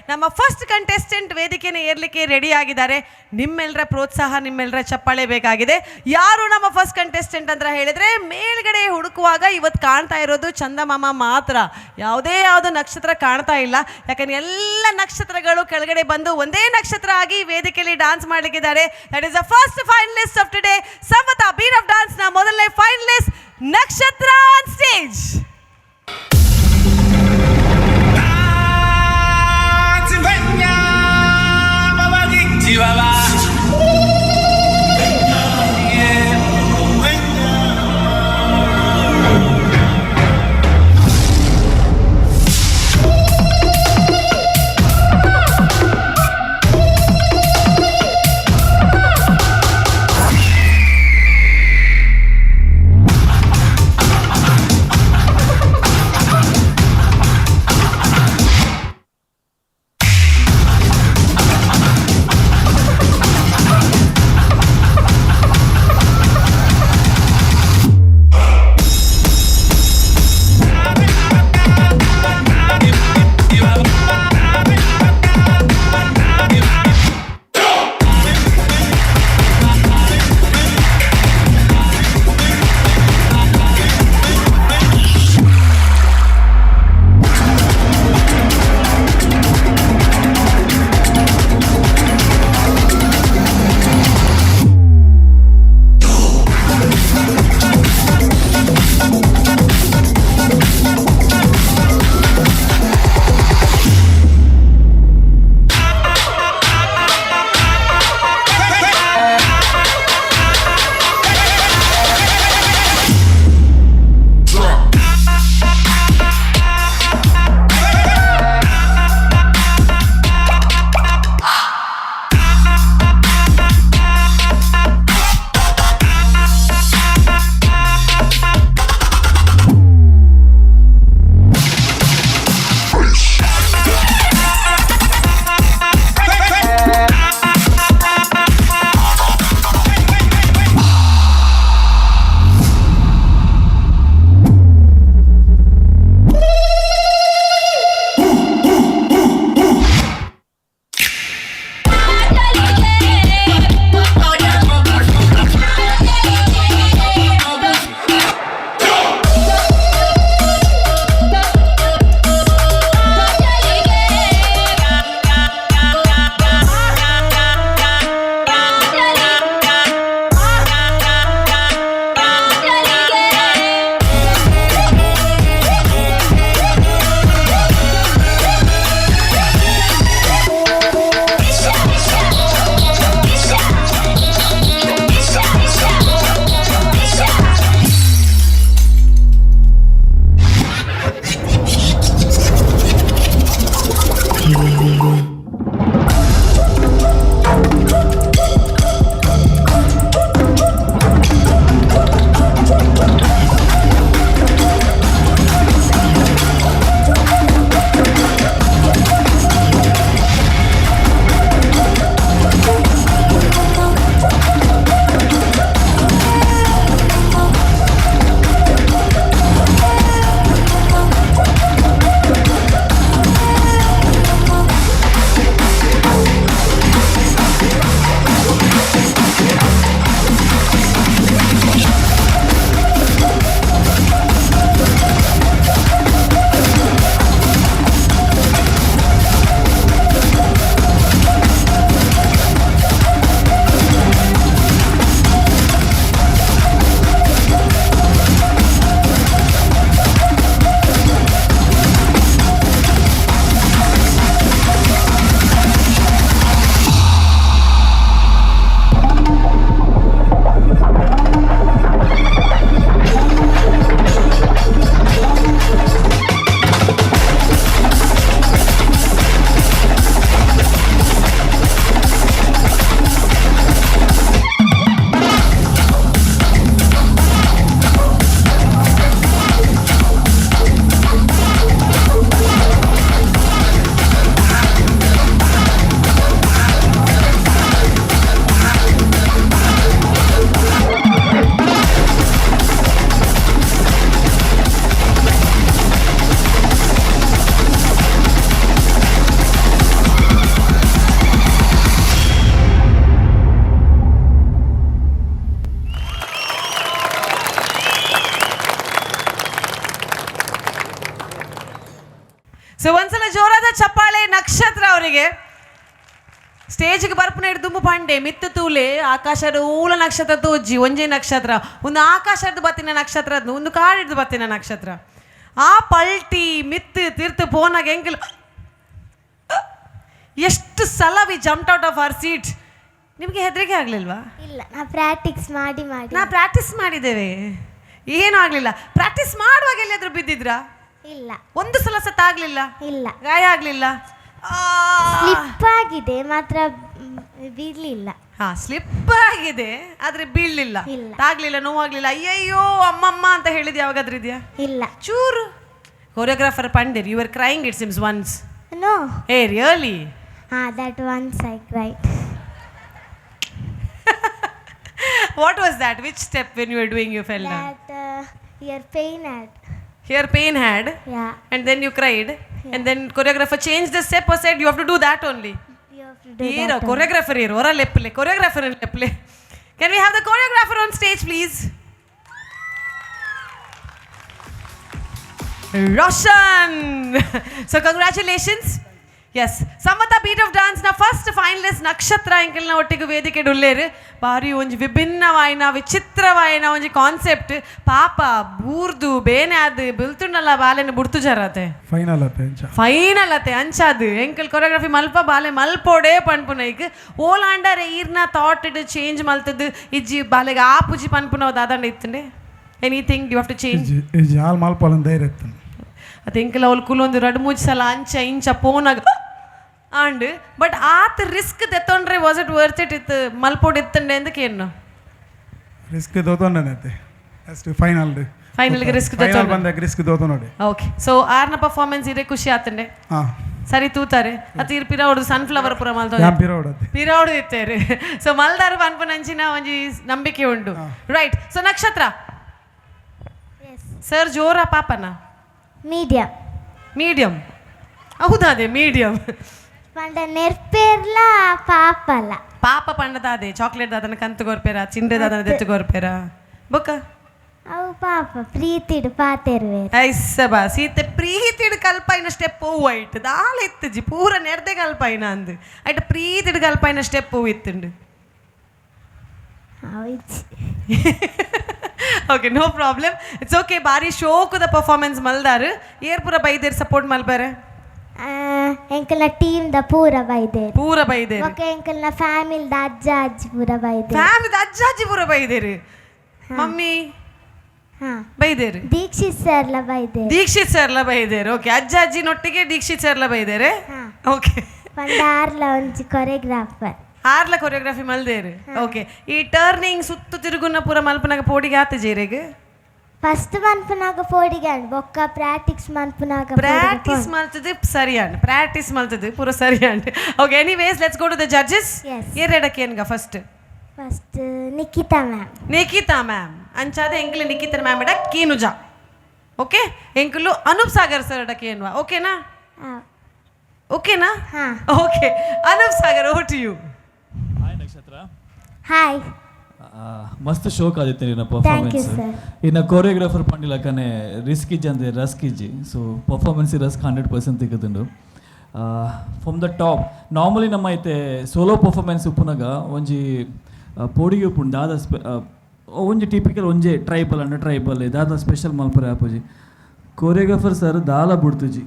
ನಮ್ಮ ಫಸ್ಟ್ ಕಂಟೆಸ್ಟೆಂಟ್ ವೇದಿಕೆನ ಏರ್ಲಿಕ್ಕೆ ರೆಡಿ ಆಗಿದ್ದಾರೆ. ನಿಮ್ಮೆಲ್ಲರ ಪ್ರೋತ್ಸಾಹ, ನಿಮ್ಮೆಲ್ಲರ ಚಪ್ಪಾಳೆ ಬೇಕಾಗಿದೆ. ಯಾರು ನಮ್ಮ ಫಸ್ಟ್ ಕಂಟೆಸ್ಟೆಂಟ್ ಅಂತ ಹೇಳಿದ್ರೆ, ಮೇಲ್ಗಡೆ ಹುಡುಕುವಾಗ ಇವತ್ತು ಕಾಣ್ತಾ ಇರೋದು ಚಂದಮಾಮ ಮಾತ್ರ, ಯಾವುದೋ ನಕ್ಷತ್ರ ಕಾಣ್ತಾ ಇಲ್ಲ. ಯಾಕಂದ್ರೆ ಎಲ್ಲ ನಕ್ಷತ್ರಗಳು ಕೆಳಗಡೆ ಬಂದು ಒಂದೇ ನಕ್ಷತ್ರ ಆಗಿ ವೇದಿಕೆಯಲ್ಲಿ ಡಾನ್ಸ್ ಮಾಡ್ಲಿಕ್ಕಿದ್ದಾರೆ. That is the first finalist of today. Samvatha beat of dance ನ ಮೊದಲನೇ ಫೈನಲಿಸ್ಟ್ ನಕ್ಷತ್ರ ಆನ್ ಸ್ಟೇಜ್. ಸೊ ಒಂದ್ಸಲ ಜೋರಾದ ಚಪ್ಪಾಳೆ ನಕ್ಷತ್ರ ಅವರಿಗೆ. ಸ್ಟೇಜ್ಗೆ ಬರ್ಪನ ಹಿಡಿದು ದುಂಬು ಪಂಡೆ ಮಿತ್ತು ತೂಲೆ ಆಕಾಶದ ಊಲ ನಕ್ಷತ್ರ ತೂಜಿ ಒಂಜೆ ನಕ್ಷತ್ರ ಒಂದು ಆಕಾಶದ ಬತ್ತಿನ ನಕ್ಷತ್ರ ಒಂದು ಕಾಡಿಡ್ದು ಬತ್ತಿನ ನಕ್ಷತ್ರ ಆ ಪಲ್ಟಿ ಮಿತ್ತು ತಿರ್ತು ಪೋನಾಗ ಎಂಕಲ್ ಎಷ್ಟು ಸಲ we jumped out of our seat. ನಿಮಗೆ ಹೆದರಿಕೆ ಆಗಲಿಲ್ವಾ? ಇಲ್ಲ, ನಾ ಪ್ರಾಕ್ಟೀಸ್ ಮಾಡಿ ನಾ ಪ್ರಾಕ್ಟೀಸ್ ಮಾಡಿದ್ದೇವೆ, ಏನೂ ಆಗಲಿಲ್ಲ. ಪ್ರಾಕ್ಟೀಸ್ ಮಾಡುವಾಗ ಎಲ್ಲಿಯಾದ್ರೂ ಬಿದ್ದಿದ್ರಾ? ಇಲ್ಲ. ಒಂದು ಸಲ ಸತ್ತ ಆಗಲಿಲ್ಲ? ಇಲ್ಲ. ಗಾಯ ಆಗಲಿಲ್ಲ? ಸ್ಲಿಪ್ ಆಗಿದೆ ಮಾತ್ರ ಬೀಳಲಿಲ್ಲ. ಹಾ, ಸ್ಲಿಪ್ ಆಗಿದೆ ಆದ್ರೆ ಬೀಳಲಿಲ್ಲ, ತಾಗ್ಲಿಲ್ಲ, ನೋವಾಗ್ಲಿಲ್ಲ, ಅಯ್ಯಯ್ಯೋ ಅಮ್ಮಮ್ಮ ಅಂತ ಹೇಳಿದ್ ಯಾವಾಗಾದ್ರೂ ಇದೆಯಾ? ಇಲ್ಲ. ಚೂರು ಕೊರಿಯೋಗ್ರಾಫರ್ ಪಂಡಿರ್, you are crying it seems once. No. ಏ ರಿಯಲಿ? ಹಾ, that once I cried. What was that? Which step when you were doing you fell down? That your pain had. Your pain had? Yeah. And then you cried? Yeah. And then choreographer changed the step or said you have to do that only? You have to do Hero, that. choreographer hero, ora leppile, choreographer leppile. Can we have the choreographer on stage please? Roshan! So congratulations. Yes, Samata Beat of Dance na first finalist Nakshatra enkelna ottigu vedike dullere bari onji vibhinnavaina vichitravaina onji concept papa boordu bene adu biltundalla balene burtu jarate final ate anchadu enkel choreography malpa bale malpode panpunaik olandare irna thought it change maltadu iji balega aapuji panpunav dadande ittune anything you have to change iji all malpalan dairettun I think ಅವಳು ಕುಲೊಂದು 2-3 ಸಲ ಅಂಚ ಇಂಚ ಪೋನಾಗ and but ಆತ risk ತೆತ್ತೊಂಡ್ರೆ was it worth it ಇತ್ತು ಮಲ್ಪೋಡ್ ಇತ್ತಂಡೆ ಅಂದಕ್ಕೆ ಏನು ರಿಸ್ಕ್ ದೋತೊಂಡನೈತೆ ಅಷ್ಟು ಫೈನಲ್ಗೆ ರಿಸ್ಕ್ ತೆತ್ತೊಂಡು ಬಂದಾಗ ರಿಸ್ಕ್ ದೋತ ನೋಡಿ. ಓಕೆ, ಸೊ ಆರ್ನ ಪರ್ಫಾರ್ಮೆನ್ಸ್ ಇರೇ ಖುಷಿ ಆತಂಡೆ. ಸರಿ ತೂತಾರೆ ಅತಿ ಪಿರಾವಡು ಸನ್ಫ್ಲವರ್ ಪುರ ಮಲ್ತ ಪಿರಾವಡು ಇತ್ತೇರಿ. ಸೊ ಮಲ್ದಾರು ಪನ್ಪನಂಚಿನ ಒಂಜಿ ನಂಬಿಕೆ ಉಂಟು, ರೈಟ್? ಸೊ ನಕ್ಷತ್ರ ಸರ್ ಜೋರ ಪಾಪನ ಮೀಡಿಯಂ ಹೌದಾದೆ ಮೀಡಿಯಂ ಪಂಡ ನೆರ್ಪೇರ್ಲ ಪಾಪಲ ಪಾಪ ಪಂಡದಾದೆ ಚಾಕ್ಲೇಟ್ ದಾದನ ಕಂತು ಗೊರ್ಪೇರ ಚಿಂಡೆ ದಾದನ ದೆತ್ತು ಗೊರ್ಪೇರ ಬೊಕ್ಕ ಅವು ಪಾಪ ಪ್ರೀತಿಡು ಪಾತೆರ್ವೆ ಐಸಬಾ ಸೀತೆ ಪ್ರೀತಿಡು ಕಲ್ಪೈನ ಸ್ಟೆಪ್ ಹೂವು ಐಟ್ ದಾಳ ಇತ್ತಜಿ ಪೂರ ನೆರ್ದೆ ಕಲ್ಪೈನ ಅಂದು ಐಟ್ ಪ್ರೀತಿಡು ಕಲ್ಪೈನ ಸ್ಟೆಪ್ ಹೂವು ಇತ್ತುಂಡು. Okay, no problem, it's okay. ಬಾರಿ ಶೋಕದ ಪರ್ಫಾರ್ಮೆನ್ಸ್ ಮಲ್ದಾರು ಏರ್ ಪೂರ ಬೈದೇರು ಸಪೋರ್ಟ್ ಮಲ್ಪಾರೆ ಎಂಕಲ್ನ ಟೀಮ್ ದ ಪೂರ ಬೈದೇರು ಓಕೆ. ಎಂಕಲ್ನ ಫ್ಯಾಮಿಲಿ ದ ಅಜ್ಜಿ ಪೂರ ಬೈದೇರು ಮಮ್ಮಿ ಬೈದೇರು ದೀಕ್ಷಿತ್ ಸರ್ಲ ಬೈದೇರು ಓಕೆ. ಅಜ್ಜಿನೊಟ್ಟಿಗೆ ದೀಕ್ಷಿತ್ ಸರ್ಲ ಬೈದೇರೆ. ಓಕೆ, ಪಂಡ ಆರ್ಲ ಒಂಜಿ ಕೊರಿಯೋಗ್ರಾಫರ್ ಆರ್ಲ ಕೊರಿಯೋಗ್ರಫಿ ಮಲ್ದೇರು. ಓಕೆ, ಈ ಟರ್ನಿಂಗ್ ಸುತ್ತು ತಿರುಗುನ ಪೂರ ಮಲ್ಪನಾಗ ಪೋಡಿಗೆ ಆತ ಜೇರೆಗೆ ಫಸ್ಟ್ ಮನ್ಪನಾಗ ಪೋಡಿಗೆ ಬೊಕ್ಕ ಪ್ರಾಕ್ಟೀಸ್ ಮಲ್ತದೆ ಸರಿಯಾಣ ಪ್ರಾಕ್ಟೀಸ್ ಮಲ್ತದೆ ಪೂರ ಸರಿಯಾಣ. Okay, anyways let's go to the judges. ಏರೆಡಕ್ಕೆ ಏನ್ಗ ಫಸ್ಟ್ ನಿಖಿತಾ ಮ್ಯಾಮ್ ಅಂಚಾದ ಎಂಕಲು ನಿಖಿತಾ ಮ್ಯಾಮ್ ಎಡ ಕೀನುಜಾ. ಓಕೆ, ಎಂಕಲು ಅನೂಪ್ ಸಾಗರ್ ಸರ್ ಎಡಕ್ಕೆ ಏನ್ವಾ? ಓಕೆನಾ? Okay, Anoop Sagar over to you. Hi, ಮಸ್ತ್ ಶೋಕ್ ಆದಿತ್ತು ನಿನ್ನ ಪರ್ಫಾರ್ಮೆನ್ಸ್. ಇನ್ನು ಕೊರಿಯೋಗ್ರಾಫರ್ ಪಂಡಿಲಕ್ಕನೆ ರಿಸ್ಕ್ ಇಜ್ಜಿ ಅಂದರೆ ರಸ್ಕ್ ಇಜ್ಜಿ. ಸೊ ಪರ್ಫಾರ್ಮೆನ್ಸ್ ರಸ್ಕ್ 100% ತೆಗೆದುಂಡು ಫ್ರಮ್ ದ ಟಾಪ್. ನಾರ್ಮಲಿ ನಮ್ಮ ಐತೆ ಸೋಲೋ ಪರ್ಫಾರ್ಮೆನ್ಸ್ ಉಪ್ಪುನಾಗ ಒಂಜಿ ಪೋಡಿಗೆ ಉಪ್ಪುಂಡು ದಾದ ಒಂಜಿ ಟಿಪಿಕಲ್ ಒಂಜೆ ಟ್ರೈಬಲ್ ಅಂಡ ಟ್ರೈಬಲ್ ದಾದ ಸ್ಪೆಷಲ್ ಮಲ್ಪರೆ ಆಪುಜಿ. ಕೊರಿಯೋಗ್ರಾಫರ್ ಸರ್ ದಾಲ ಬಿಡ್ತುಜಿ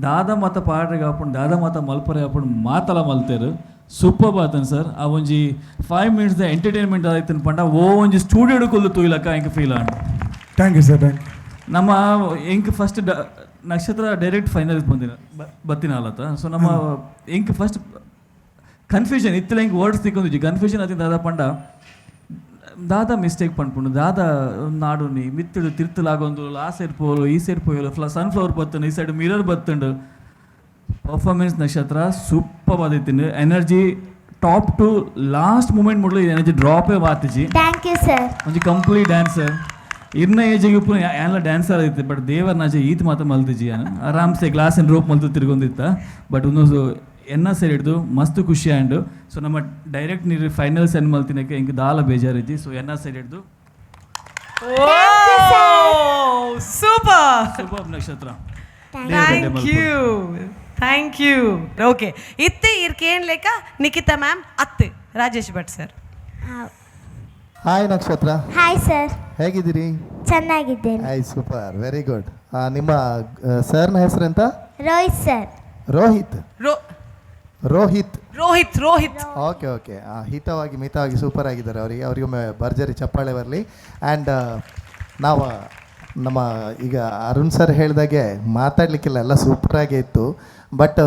ದಾದ ಮಾತ ಪಾಡ್ರಿಗೆ ಹಾಕೊಂಡು ದಾದ ಮಾತ ಮಲ್ಪರೆ ಹಾಕೊಂಡು ಮಾತಲ್ಲ ಮಲ್ತೇರು ಸೂಪರ್ ಬಾತನ್ ಸರ್. ಆ ಒಂಜಿ 5 minutes ಎಂಟರ್ಟೈನ್ಮೆಂಟ್ ಆಯ್ತು ಪಂಡ ಓ ಒಂಜಿ ಸ್ಟೂಡಿಯೋಡು ಕೊಲ್ಲು ತೂಯಿಲಕ್ಕ ಎಂಕ್ ಫೀಲ್ ಆಂಡ್. Thank you sir. Thank you. ನಮ್ಮ ಎಂಕ್ ಫಸ್ಟ್ ನಕ್ಷತ್ರ ಡೈರೆಕ್ಟ್ ಫೈನಲ್ ಬತ್ತಿನ ಅಲ್ಲತ್ತ. ಸೊ ನಮ್ಮ ಎಂಕ್ ಫಸ್ಟ್ ಕನ್ಫ್ಯೂಷನ್ ಇತ್ತಲ ಎಂಕ್ ವರ್ಡ್ಸ್ ತಿಕ್ಕೊಂದು ಕನ್ಫ್ಯೂಷನ್ ಆಯ್ತು ದಾದ ಪಂಡ ದಾದ ಮಿಸ್ಟೇಕ್ ಪಂಡ್ಪುಂಡು ದಾದ ನಾಡು ನೀ ಮಿತ್ತಡು ತಿರ್ತಲಾಗೊಂದು ಆ ಸೈಡ್ ಪೋಲು ಈ ಸೈಡ್ ಪೋಯಲು ಸನ್ಫ್ಲವರ್ ಬತ್ತುಂಡು ಈ ಸೈಡ್ ಮಿರರ್ ಬತ್ತುಂಡು. ಪರ್ಫಾರ್ಮೆನ್ಸ್ ನಕ್ಷತ್ರ ಸೂಪರ್ ಆದಿತ್ತು. Energy top to last moment ಮುಡ್ಲು ಎನರ್ಜಿ ಡ್ರಾಪೇ ಬಾತಿಜಿ. Thank you sir. ಒಂಜಿ ಕಂಪ್ಲೀಟ್ ಡ್ಯಾನ್ಸರ್ ಇನ್ನ ಏಜಿಗೆ ಉಪ್ಪು ಎಲ್ಲ ಡ್ಯಾನ್ಸರ್ ಆದಿತ್ತು. ಬಟ್ ದೇವರ ನಾಜೆ ಈತ್ ಮಾತ ಮಲ್ತಿಜಿ ಆರಾಮ್ಸೆ ಗ್ಲಾಸ್ ಅಂಡ್ ರೋಪ್ ಮಲ್ತು ತಿರ್ಗೊಂದಿತ್ತ. ಬಟ್ ಒಂದು ಎನ್ನ ಸೈಡ್ ಹಿಡ್ದು ಮಸ್ತ್ ಖುಷಿ ಆಂಡು. ಸೊ ನಮ್ಮ ಡೈರೆಕ್ಟ್ ನೀರು ಫೈನಲ್ ಸೆಂಡ್ ಮಲ್ತಿನಕ್ಕೆ ಹಿಂಗೆ ದಾಲ ಬೇಜಾರಿದ್ದಿ. ಸೊ ಎನ್ನ ಸೈಡ್ ಹಿಡ್ದು super Nakshatra. Thank you. Okay, ಇತ್ತೆ ಇರ್ಕೇನ್ ಲೆಕ್ಕ ನಿಖಿತಾ ಮ್ಯಾಮ್, ಅತ್ತೆ Rajesh Bhat sir. Hi Nakshatra. Hi sir. ಹೇಗಿದ್ದೀರಿ? ಚೆನ್ನಾಗಿದ್ದೇನೆ. Hi, super, very good. ನಿಮ್ಮ ಸರ್ನ ಹೆಸರೆಂತ? Rohit sir. Rohit. Rohit. Rohit Rohit. Okay okay, ಹಿತವಾಗಿ ಮಿತವಾಗಿ ಸೂಪರ್ ಆಗಿದ್ದಾರೆ ಅವರಿಗೊಮ್ಮೆ ಭರ್ಜರಿ ಚಪ್ಪಾಳೆ ಬರಲಿ. ಆ್ಯಂಡ್ ನಾವು ನಮ್ಮ ಈಗ ಅರುಣ್ ಸರ್ ಹೇಳಿದಾಗೆ ಮಾತಾಡಲಿಕ್ಕೆಲ್ಲ ಎಲ್ಲ ಸೂಪರಾಗೇ ಇತ್ತು. ಬಟ್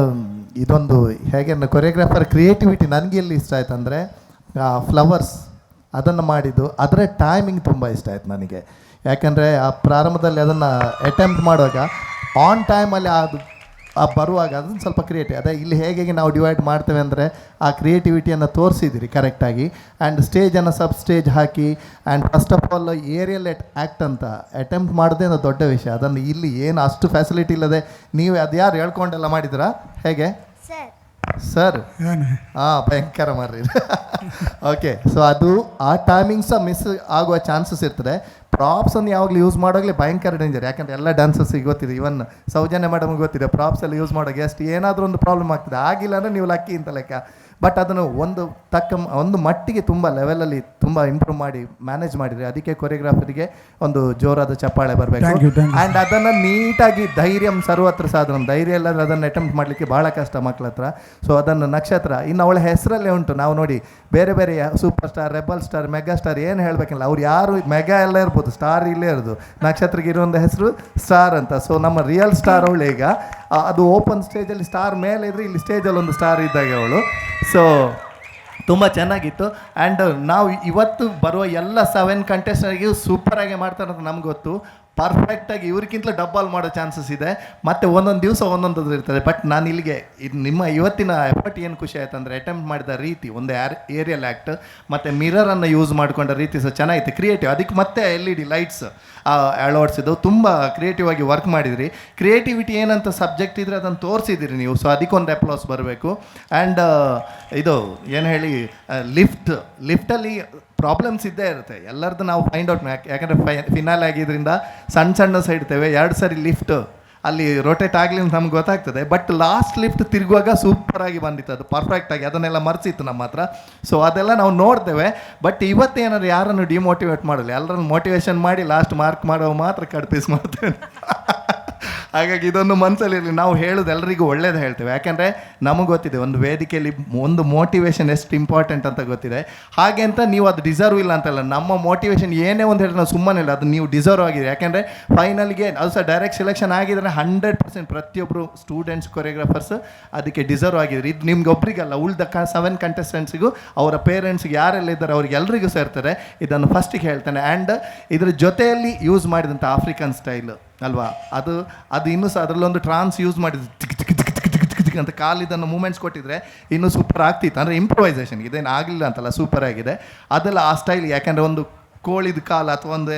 ಇದೊಂದು ಹೇಗೆ ಕೊರಿಯೋಗ್ರಾಫರ್ ಕ್ರಿಯೇಟಿವಿಟಿ ನನಗೆ ಎಲ್ಲಿ ಇಷ್ಟ ಆಯ್ತು ಅಂದರೆ ಫ್ಲವರ್ಸ್ ಅದನ್ನು ಮಾಡಿದ್ದು, ಅದರ ಟೈಮಿಂಗ್ ತುಂಬ ಇಷ್ಟ ಆಯ್ತು ನನಗೆ. ಯಾಕಂದರೆ ಆ ಪ್ರಾರಂಭದಲ್ಲಿ ಅದನ್ನು ಅಟೆಂಪ್ಟ್ ಮಾಡುವಾಗ ಆನ್ ಟೈಮಲ್ಲಿ ಅದು ಬರುವಾಗ ಅದನ್ನು ಸ್ವಲ್ಪ ಕ್ರಿಯೇಟಿವ್ ಅದೇ ಇಲ್ಲಿ ಹೇಗೆ ನಾವು ಡಿವೈಡ್ ಮಾಡ್ತೇವೆ ಅಂದರೆ ಆ ಕ್ರಿಯೇಟಿವಿಟಿಯನ್ನು ತೋರಿಸಿದ್ದೀರಿ ಕರೆಕ್ಟಾಗಿ. ಆ್ಯಂಡ್ ಸ್ಟೇಜನ್ನು ಸಬ್ ಸ್ಟೇಜ್ ಹಾಕಿ and first of all aerial act ಅಂತ ಅಟೆಂಪ್ಟ್ ಮಾಡೋದೇ ಒಂದು ದೊಡ್ಡ ವಿಷಯ. ಅದನ್ನು ಇಲ್ಲಿ ಏನು ಅಷ್ಟು ಫೆಸಿಲಿಟಿ ಇಲ್ಲದೆ ನೀವು ಅದು ಯಾರು ಹೇಳ್ಕೊಂಡೆಲ್ಲ ಮಾಡಿದ್ದೀರಾ ಹೇಗೆ ಸರ್? ಭಯಂಕರ ಮಾರ್ರಿ. ಓಕೆ, ಸೊ ಅದು ಆ ಟೈಮಿಂಗ್ ಸಹ ಮಿಸ್ ಆಗುವ ಚಾನ್ಸಸ್ ಇರ್ತದೆ. ಪ್ರಾಪ್ಸನ್ನು ಯಾವಾಗಲೂ ಯೂಸ್ ಮಾಡೋಗ್ಲೇ ಭಯಂಕರ ಡೇಂಜರ್. ಯಾಕಂದರೆ ಎಲ್ಲ ಡ್ಯಾನ್ಸರ್ಸಿಗೆ ಗೊತ್ತಿದೆ, ಇವನ್ ಸೌಜನ್ಯ ಮೇಡಮ್ಗೆ ಗೊತ್ತಿದೆ, ಪ್ರಾಪ್ಸಲ್ಲಿ ಯೂಸ್ ಮಾಡೋಕೆ ಎಷ್ಟು ಏನಾದರೂ ಒಂದು ಪ್ರಾಬ್ಲಮ್ ಆಗ್ತದೆ. ಆಗಿಲ್ಲ ಅಂದರೆ ನೀವು ಲಕ್ಕಿ ಅಂತ ಲೆಕ್ಕ. ಬಟ್ ಅದನ್ನು ಒಂದು ಮಟ್ಟಿಗೆ ತುಂಬ ಲೆವೆಲಲ್ಲಿ ತುಂಬ ಇಂಪ್ರೂವ್ ಮಾಡಿ ಮ್ಯಾನೇಜ್ ಮಾಡಿದರೆ ಅದಕ್ಕೆ ಕೊರಿಯೋಗ್ರಾಫರಿಗೆ ಒಂದು ಜೋರಾದ ಚಪ್ಪಾಳೆ ಬರಬೇಕು. ಆ್ಯಂಡ್ ಅದನ್ನು ನೀಟಾಗಿ ಧೈರ್ಯಂ ಸರ್ವತ್ರ ಸಾಧನ, ಧೈರ್ಯ ಇಲ್ಲದ್ರೆ ಅದನ್ನು ಅಟೆಂಪ್ಟ್ ಮಾಡಲಿಕ್ಕೆ ಭಾಳ ಕಷ್ಟ ಮಕ್ಕಳ ಹತ್ರ. ಸೊ ಅದನ್ನು ನಕ್ಷತ್ರ ಇನ್ನು ಅವಳ ಹೆಸರಲ್ಲೇ ಉಂಟು. ನಾವು ನೋಡಿ ಬೇರೆ ಬೇರೆ super star, rebel star, mega star ಏನು ಹೇಳಬೇಕಿಲ್ಲ, ಅವ್ರು ಯಾರು ಮೆಗಾ ಎಲ್ಲ ಇರ್ಬೋದು, ಸ್ಟಾರ್ ಇಲ್ಲೇ ಇರೋದು. ನಕ್ಷತ್ರಕ್ಕೆ ಇರೋಂಥ ಹೆಸರು ಸ್ಟಾರ್ ಅಂತ. ಸೊ ನಮ್ಮ ರಿಯಲ್ ಸ್ಟಾರ್ ಅವಳು ಈಗ ಅದು ಓಪನ್ ಸ್ಟೇಜಲ್ಲಿ ಸ್ಟಾರ್ ಮೇಲೆ ಇದ್ರೆ ಇಲ್ಲಿ ಸ್ಟೇಜಲ್ಲಿ ಒಂದು ಸ್ಟಾರ್ ಇದ್ದಾಗ ಅವಳು. ಸೊ ತುಂಬ ಚೆನ್ನಾಗಿತ್ತು. ಆ್ಯಂಡ್ ನಾವು ಇವತ್ತು ಬರುವ ಎಲ್ಲ 7 ಕಂಟೆಸ್ಟರಿಗೂ ಸೂಪರಾಗಿ ಮಾಡ್ತಾರೆ ಅಂತ ನಮ್ಗೆ ಗೊತ್ತು. ಪರ್ಫೆಕ್ಟಾಗಿ ಇವ್ರಿಗಿಂತಲೂ ಡಬ್ಬಲ್ ಮಾಡೋ ಚಾನ್ಸಸ್ ಇದೆ. ಮತ್ತು ಒಂದೊಂದು ದಿವಸ ಒಂದೊಂದು ಇರ್ತದೆ. ಬಟ್ ನಾನು ಇಲ್ಲಿಗೆ ಇದು ನಿಮ್ಮ ಇವತ್ತಿನ ಎಫರ್ಟ್ ಏನು ಖುಷಿ ಆಯ್ತು ಅಂದರೆ ಅಟೆಂಪ್ಟ್ ಮಾಡಿದ ರೀತಿ, ಒಂದು ಏರಿಯಲ್ ಆ್ಯಕ್ಟ್ ಮತ್ತು ಮಿರರನ್ನು ಯೂಸ್ ಮಾಡಿಕೊಂಡ ರೀತಿ ಸಹ ಚೆನ್ನಾಗಿತ್ತು, ಕ್ರಿಯೇಟಿವ್. ಅದಕ್ಕೆ ಮತ್ತೆ LED ಲೈಟ್ಸ್ ಅಳವಡಿಸಿದ್ದು ತುಂಬ ಕ್ರಿಯೇಟಿವ್ ಆಗಿ ವರ್ಕ್ ಮಾಡಿದಿರಿ. ಕ್ರಿಯೇಟಿವಿಟಿ ಏನಂತ ಸಬ್ಜೆಕ್ಟ್ ಇದ್ದರೆ ಅದನ್ನು ತೋರಿಸಿದ್ದೀರಿ ನೀವು. ಸೊ ಅದಕ್ಕೊಂದು ಅಪ್ಲಾಸ್ ಬರಬೇಕು. ಆ್ಯಂಡ್ ಇದು ಏನು ಹೇಳಿ ಲಿಫ್ಟಲ್ಲಿ ಪ್ರಾಬ್ಲಮ್ಸ್ ಇದ್ದೇ ಇರುತ್ತೆ ಎಲ್ಲರದ್ದು. ನಾವು ಫೈಂಡ್ ಔಟ್ ಯಾಕಂದರೆ ಫಿನಾಲ್ ಆಗಿದ್ದರಿಂದ ಸಣ್ಣ ಸೈಡ್ ಇರ್ತೇವೆ. 2 ಸರಿ ಲಿಫ್ಟ್ ಅಲ್ಲಿ ರೊಟೇಟ್ ಆಗಲಿ ಅಂತ ನಮ್ಗೆ ಗೊತ್ತಾಗ್ತದೆ. ಬಟ್ ಲಾಸ್ಟ್ ಲಿಫ್ಟ್ ತಿರುಗುವಾಗ ಸೂಪರಾಗಿ ಬಂದಿತ್ತು, ಅದು ಪರ್ಫೆಕ್ಟಾಗಿ ಅದನ್ನೆಲ್ಲ ಮರೆಸಿತ್ತು ನಮ್ಮ ಹತ್ರ. ಸೊ ಅದೆಲ್ಲ ನಾವು ನೋಡ್ತೇವೆ. ಬಟ್ ಇವತ್ತೇನಾದ್ರು ಯಾರನ್ನು ಡಿಮೋಟಿವೇಟ್ ಮಾಡಲ್ಲ, ಎಲ್ಲರನ್ನು ಮೋಟಿವೇಶನ್ ಮಾಡಿ ಲಾಸ್ಟ್ ಮಾರ್ಕ್ ಮಾಡೋ ಮಾತ್ರ ಕಡ್ಪೀಸ್ ಮಾಡ್ತೇವೆ. ಹಾಗಾಗಿ ಇದೊಂದು ಮನಸ್ಸಲ್ಲಿರಲಿ. ನಾವು ಹೇಳೋದು ಎಲ್ಲರಿಗೂ ಒಳ್ಳೇದು ಹೇಳ್ತೇವೆ. ಯಾಕೆಂದರೆ ನಮಗೆ ಗೊತ್ತಿದೆ ಒಂದು ವೇದಿಕೆಯಲ್ಲಿ ಒಂದು ಮೋಟಿವೇಶನ್ ಎಷ್ಟು ಇಂಪಾರ್ಟೆಂಟ್ ಅಂತ ಗೊತ್ತಿದೆ. ಹಾಗೆ ಅಂತ ನೀವು ಅದು ಡಿಸರ್ವ್ ಇಲ್ಲ ಅಂತಲ್ಲ, ನಮ್ಮ ಮೋಟಿವೇಶನ್ ಏನೇ ಒಂದು ಹೇಳಿದ್ರೆ ನಾವು ಸುಮ್ಮನೆ ಇಲ್ಲ, ಅದು ನೀವು ಡಿಸರ್ವ್ ಆಗಿದೆ. ಯಾಕೆಂದರೆ ಫೈನಲ್ಗೆ ಅದು ಸಹ ಡೈರೆಕ್ಟ್ ಸೆಲೆಕ್ಷನ್ ಆಗಿದ್ರೆ 100% ಪ್ರತಿಯೊಬ್ಬರು ಸ್ಟೂಡೆಂಟ್ಸ್ ಕೊರಿಯೋಗ್ರಾಫರ್ಸ್ ಅದಕ್ಕೆ ಡಿಸರ್ವ್ ಆಗಿದ್ರು. ಇದು ನಿಮ್ಗೆ ಒಬ್ರಿಗಲ್ಲ, ಉಳಿದ 7 ಕಂಟೆಸ್ಟೆಂಟ್ಸಿಗೂ ಅವರ ಪೇರೆಂಟ್ಸ್ಗೆ ಯಾರೆಲ್ಲ ಇದ್ದಾರೆ ಅವ್ರಿಗೆಲ್ಲರಿಗೂ ಸೇರ್ತಾರೆ. ಇದನ್ನು ಫಸ್ಟಿಗೆ ಹೇಳ್ತೇನೆ. ಆ್ಯಂಡ್ ಇದ್ರ ಜೊತೆಯಲ್ಲಿ ಯೂಸ್ ಮಾಡಿದಂಥ ಆಫ್ರಿಕನ್ ಸ್ಟೈಲ್ ಅಲ್ವಾ, ಅದು ಇನ್ನೂ ಸಹ ಅದರಲ್ಲೊಂದು ಟ್ರಾನ್ಸ್ ಯೂಸ್ ಮಾಡಿದ್ರು ಅಂತ ಕಾಲಿದನ್ನು ಮೂಮೆಂಟ್ಸ್ ಕೊಟ್ಟಿದ್ರೆ ಇನ್ನೂ ಸೂಪರ್ ಆಗ್ತಿತ್ತು. ಅಂದರೆ ಇಂಪ್ರೂವೈಸೇಷನ್ ಇದೇನು ಆಗಲಿಲ್ಲ ಅಂತಲ್ಲ, ಸೂಪರ್ ಆಗಿದೆ ಅದೆಲ್ಲ ಆ ಸ್ಟೈಲ್. ಯಾಕೆಂದರೆ ಒಂದು ಕೋಳಿದ ಕಾಲು ಅಥವಾ ಒಂದು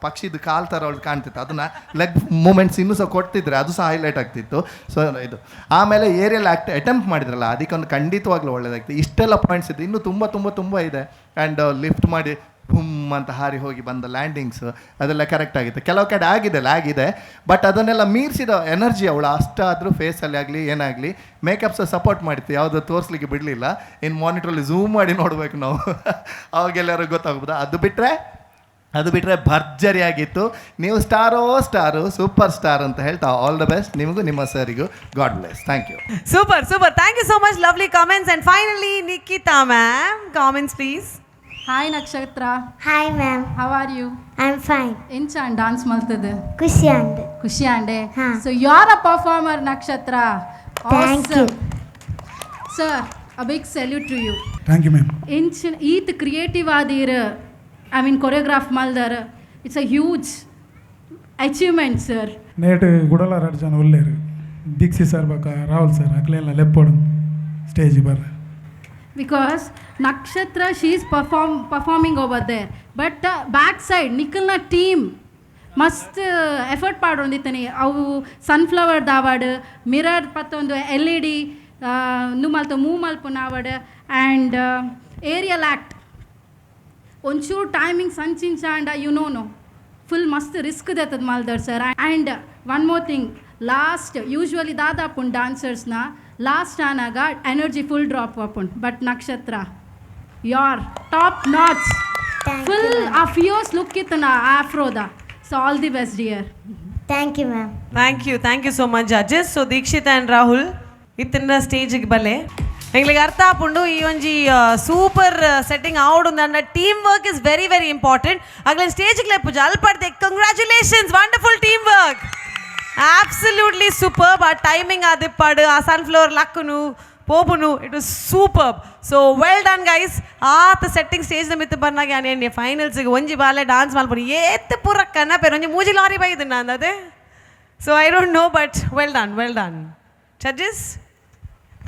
ಪಕ್ಷಿದ ಕಾಲು ಥರ ಅವಳು ಕಾಣ್ತಿತ್ತು, ಅದನ್ನು ಲೆಗ್ ಮೂಮೆಂಟ್ಸ್ ಇನ್ನೂ ಸಹ ಕೊಡ್ತಿದ್ರೆ ಅದು ಸಹ ಹೈಲೈಟ್ ಆಗ್ತಿತ್ತು. ಸೊ ಇದು ಆಮೇಲೆ ಏರಿಯಲ್ ಅಟೆಂಪ್ಟ್ ಮಾಡಿದ್ರಲ್ಲ ಅದಕ್ಕೊಂದು ಖಂಡಿತವಾಗ್ಲೂ ಒಳ್ಳೆಯದಾಗ್ತದೆ. ಇಷ್ಟೆಲ್ಲ ಪಾಯಿಂಟ್ಸ್ ಇದೆ, ಇನ್ನೂ ತುಂಬ ಇದೆ. ಆ್ಯಂಡ್ ಲಿಫ್ಟ್ ಮಾಡಿ ಹುಮ್ ಅಂತ ಹಾರಿ ಹೋಗಿ ಬಂದ ಲ್ಯಾಂಡಿಂಗ್ಸ್ ಅದೆಲ್ಲ ಕರೆಕ್ಟ್ ಆಗಿತ್ತು. ಕೆಲವು ಕಡೆ ಆಗಿದೆ. ಬಟ್ ಅದನ್ನೆಲ್ಲ ಮೀರಿಸಿದ ಎನರ್ಜಿ ಅವಳು ಅಷ್ಟಾದರೂ ಫೇಸಲ್ಲಿ ಆಗಲಿ ಏನಾಗಲಿ ಮೇಕಪ್ಸ್ ಸಪೋರ್ಟ್ ಮಾಡಿತ್ತು, ಯಾವುದೋ ತೋರಿಸ್ಲಿಕ್ಕೆ ಬಿಡಲಿಲ್ಲ. ಇನ್ನು ಮಾನಿಟ್ರಲ್ಲಿ ಝೂಮ್ ಮಾಡಿ ನೋಡಬೇಕು ನಾವು, ಅವಾಗೆಲ್ಲರೂ ಗೊತ್ತಾಗ್ಬೋದು. ಅದು ಬಿಟ್ಟರೆ ಭರ್ಜರಿ ಆಗಿತ್ತು. ನೀವು ಸ್ಟಾರು ಸೂಪರ್ ಸ್ಟಾರ್ ಅಂತ ಹೇಳ್ತಾ ಆಲ್ ದ ಬೆಸ್ಟ್ ನಿಮಗೂ ನಿಮ್ಮ ಸರಿಗೂ. God bless. Thank you. Super. Thank you so much. Lovely comments. And finally Nikhita ma'am, comments please. Hi Nakshatra. Hi ma'am. How are you? I am fine. ಎಂಚಾನ್ dance ಮಾಡ್ತದೆ? ಖುಷಿ ಆಂಡೆ. So you are a performer Nakshatra. Thank you sir. A big salute to you. Thank you ma'am. ಈತ್ creative ಆದಿರ choreograph ಮಲ್ದರ್ it's a huge achievement sir. నేటి గుడల రడ్జన్ ఒల్లేరు దీక్షి సార్ బక రాహుల్ సార్ అట్లా లెప్పడం స్టేజ్ బర్ because Nakshatra she is performing over there, but back side Nikhilna team ಮಸ್ತ್ ಎಫರ್ಟ್ ಪಾಡೊಂದಿತ್ತನಿ. ಅವು ಸನ್ಫ್ಲವರ್ ದಾವಾಡ್ ಮಿರರ್ ಪತ್ತೊಂದು LED ನುಮಲ್ತ ಮೂವ್ ಮಲ್ಪುನಾವಡ್ ಆ್ಯಂಡ್ ಏರಿಯಲ್ ಆ್ಯಕ್ಟ್ ಒಂಚೂರು ಟೈಮಿಂಗ್ ಸಂಚಿಂಚಾಂಡ ಯು ನೋ ಫುಲ್ ಮಸ್ತ್ ರಿಸ್ಕ್ ದೇತದ ಮಾಲ್ದರ್ sir. And one more thing last usually ದಾದಾಪುಂಡು ಡಾನ್ಸರ್ಸ್ನ ಲಾಸ್ಟ್ ಆನಾಗ ಎನರ್ಜಿ ಫುಲ್ ಡ್ರಾಪ್ ಆಪುಂಡು but Nakshatra your top knots full ಆ ಫಿಯೋಸ್ ಲುಕ್ ಇತ್ತು ನಾ ಆಫ್ರೋದ. So all the best dear. Thank you ma'am. Thank you so much judges. So Dixit and Rahul ಇತ್ತಿನ ಸ್ಟೇಜಿಗೆ ಬಲೆ ಎಂಗ್ಲಿಗೆ ಅರ್ಥ ಆಪುಂಡು ಈ ಒಂಜಿ ಸೂಪರ್ ಸೆಟ್ಟಿಂಗ್ ಆವಡುಂದು ಅಂಡ team work is very very important. ಆಗ್ಲೇ ಸ್ಟೇಜಿಗೆ ಲೆಪ್ಪುಜ ಅಲ್ಪಡ್ದೆ congratulations, wonderful team work, absolutely superb. ಆ ಟೈಮಿಂಗ್ ಆದಿಪ್ಪಾಡು ಆ ಸನ್ಫ್ಲವರ್ ಲಕ್ಕುನು ಪೋಪುನು it was superb. So well done guys. ಆತ ಸೆಟ್ಟಿಂಗ್ ಸ್ಟೇಜ್ ಮಿತ್ತು ಬಂದಾಗ ನಾನು ಫೈನಲ್ಸ್ಗೆ ಒಂಜಿ ಬಾಲೆ ಡಾನ್ಸ್ ಮಲ್ಪುನು ಏತ್ ಪೂರ ಕನ್ನಪೇರು ಒಂಜಿ ಮೂಜಿ ಲಾರಿ ಬೈದು ನಾನು ಅದೇ. So I don't know but well done judges.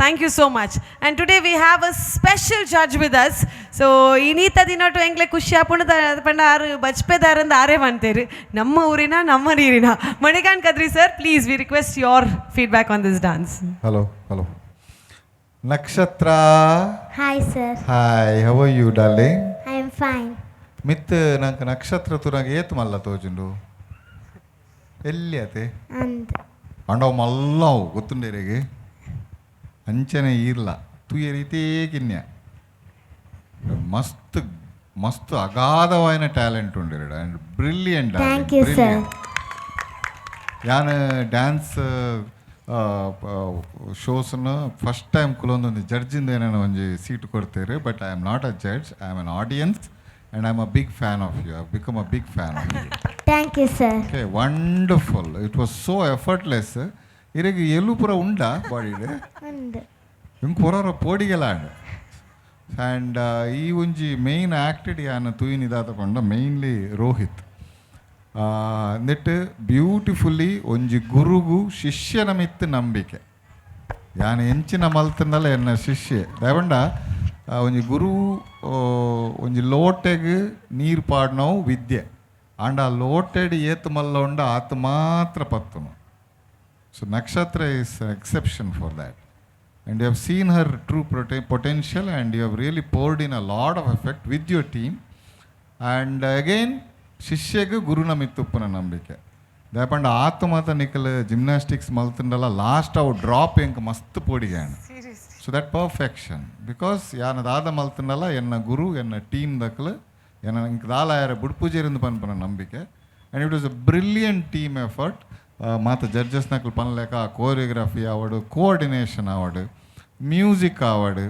Thank you so much. And today we have a special judge with us. So inita dinottu engle ಖುಷಿ ಆಪುಂಡು ಪಂಡ ಆರು ಬಜ್ಪೆದಾರಂದ ಆರೇ ಬಂತೇರು ನಮ್ಮ ಊರಿನ ನಮ್ಮ ನೀರಿನ. Manikanth Kadri sir, please we request your feedback on this dance. Hello Nakshatra. Hi sir. Hi, how are you darling? I am fine. ಮಿತ್ ನಂಗೆ ನಕ್ಷತ್ರ ತುರಾಗ ಏತ್ ಮಲ್ಲ ತೋಜುಂಡು ಎಲ್ಲಿ ಆತೆ ಅಂಡವ್ ಮಲ್ಲವು ಗೊತ್ತುಂಡೇರಿಗೆ ಅಂಚನೆ ಇರ್ಲ ತುಯ್ಯ ರೀತಿ ಕಿನ್ಯ ಮಸ್ತ್ ಅಗಾಧವಾಯಿನ ಟ್ಯಾಲೆಂಟ್ ಉಂಡಿರಡ ಆ್ಯಂಡ್ ಬ್ರಿಲಿಯಂಟ್. ಯಾನ್ ಡ್ಯಾನ್ಸ್ ಶೋಸ್ನ ಫಸ್ಟ್ ಟೈಮ್ ಕುಲೊಂದೊಂದು ಜಡ್ಜಿಂದ ಏನೇನೋ ಒಂಜಿ ಸೀಟ್ ಕೊಡ್ತೇವೆ. But I am not a judge, I am an audience and I'm a big fan of you. I've become a big fan of you. Thank you sir. Okay, wonderful. It was so effortless. Irege elu pura unda body de undu ingu porara podigelanda and ee unji main acted yana tuyini data konda mainly Rohit net beautifully onji gurugu ಶಿಷ್ಯನ ಮಿತ್ತು ನಂಬಿಕೆ ಯಾನ ಎಂಚಿನ ಮಲ್ತಂದಲ್ಲ ಎನ್ನ ಶಿಷ್ಯ ದಯವಂಡ ಒಂಜಿ ಗುರು ಒಂಜಿ ಲೋಟೆಗ್ ನೀರು ಪಾಡ್ನವು ವಿದ್ಯೆ ಅಂಡ್ ಆ ಲೋಟೆಡ್ ಏತ್ ಮಲ್ಲ ಉಂಡ ಆತ ಮಾತ್ರ ಪತ್ತುನು. So Nakshatra is exception for that and you have seen her true potential and you have really poured in a lot of effect with your team and again ಶಿಷ್ಯಗೆ ಗುರುನ ಮಿತ್ತುಪ್ಪನ ನಂಬಿಕೆ ದಯಪಂಡ ಆತ ಮಾತ ನಿಕಲ್ ಜಿಮ್ನಾಸ್ಟಿಕ್ಸ್ ಮಲ್ತಂಡಲ್ಲ ಲಾಸ್ಟ್ ಅವು ಡ್ರಾಪ್ ಎಂಕ್ ಮಸ್ತ್ ಪೋಡಿಗ್ಯಾಣ. ಸೊ ದಟ್ ಪರ್ಫೆಕ್ಷನ್ ಬಿಕಾಸ್ ಯಾನ ದಾದ ಮಲ್ತಂಡಲ್ಲ ಎನ್ನ ಗುರು ಎನ್ನ ಟೀಮ್ ದಕ್ಕಲು ಎನ್ನ ಇಂಕ್ ದಾಲಾಯರ ಬುಡ್ಪೂಜೆರಿಂದ ಪನ್ಪನ ನಂಬಿಕೆ and it was a brilliant team effort. ಮಾತ ಜಡ್ಜಸ್ ನಕಲು ಪನ್ಲೇಕ ಕೋರಿಯೋಗ್ರಫಿ ಆವಡು, ಕೋಆರ್ಡಿನೇಷನ್ ಆವಡು, ಮ್ಯೂಸಿಕ್ ಆವಡು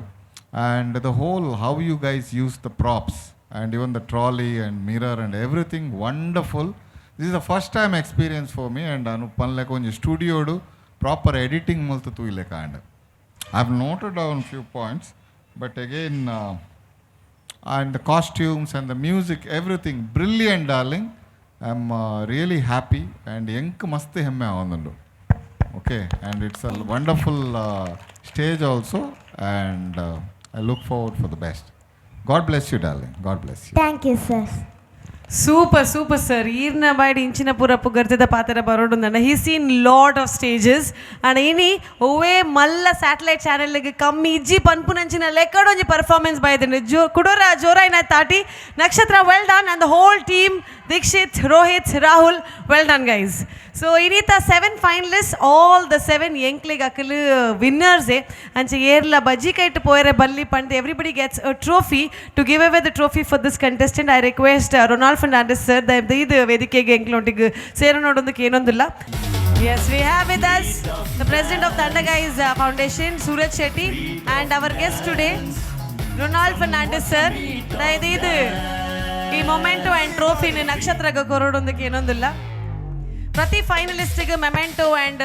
and the whole how you guys use the props and even the trolley and mirror and everything wonderful. This is the first time experience for me and ನಾನು ಪನ್ಲೇಕ ಒಂಜಿ ಸ್ಟುಡಿಯೋಡು proper editing ಮಲ್ತು ತೂಯ್ಲೇಕ and I have noted down few points, but again, and the costumes and the music, everything brilliant, darling. I'm really happy and enk mast hemme avundu. Okay, and it's a wonderful stage also, and I look forward for the best. God bless you, darling. God bless you. Thank you, sir. Super sir. ಈರ್ನ body ಇಂಚಿನ ಪೂರಪ್ಪು ಗರ್ತಿದ ಪಾತ್ರ ಬರೋಡುಂದಂಡ he seen lot of stages and ಇನಿ ಓವೇ ಮಲ್ಲ satellite ಚಾನೆಲ್ಗೆ ಕಮ್ಮಿ ಇಜ್ಜಿ ಪನ್ಪುನಂಚಿನ ಲೆಕ್ಕಡೊಂಜಿ ಪರ್ಫಾರ್ಮೆನ್ಸ್ ಬೈದಂಡು ಕುಡೋರ ಜೋರಾಯಿನ ತಾಟಿ Nakshatra well done and the whole team Deekshith, Rohith, Rahul well done guys. So ಇನ್ನೀತ 7 ಫೈನಲಿಸ್ಟ್ ಆಲ್ ದ 7 ಎಂಕ್ಲಿಗೆ ಅಕಲು ವಿನ್ನರ್ಸೇ ಅಂಚೆ ಏರ್ಲ ಬಜ್ಜಿ ಕೈಟ್ ಪೋಯರೆ ಬಲ್ಲಿ ಪಂಡ್ everybody gets a trophy to give away the trophy for this contestant. I request Ronald Fernandes sir ಇದು ವೇದಿಕೆಗೆ ಎಂಕ್ಲೊಟ್ಟಿಗೆ ಸೇರೋ ನೋಡೋದಕ್ಕೆ ಏನೊಂದಿಲ್ಲ. Yes, we have with us the president of Thunder Guys Foundation, Suraj Shetty, and our guest today, Ronald Fernandez sir. ಇದು ಈ ಮೊಮೆಂಟೋ and ಟ್ರೋಫಿನ ನಕ್ಷತ್ರಗೆ ಕೊರೋಡೊಂದಕ್ಕೆ ಏನೊಂದಿಲ್ಲ. ಪ್ರತಿ ಫೈನಲಿಸ್ಟಿಗೆ ಮೆಮೆಂಟೋ ಆ್ಯಂಡ್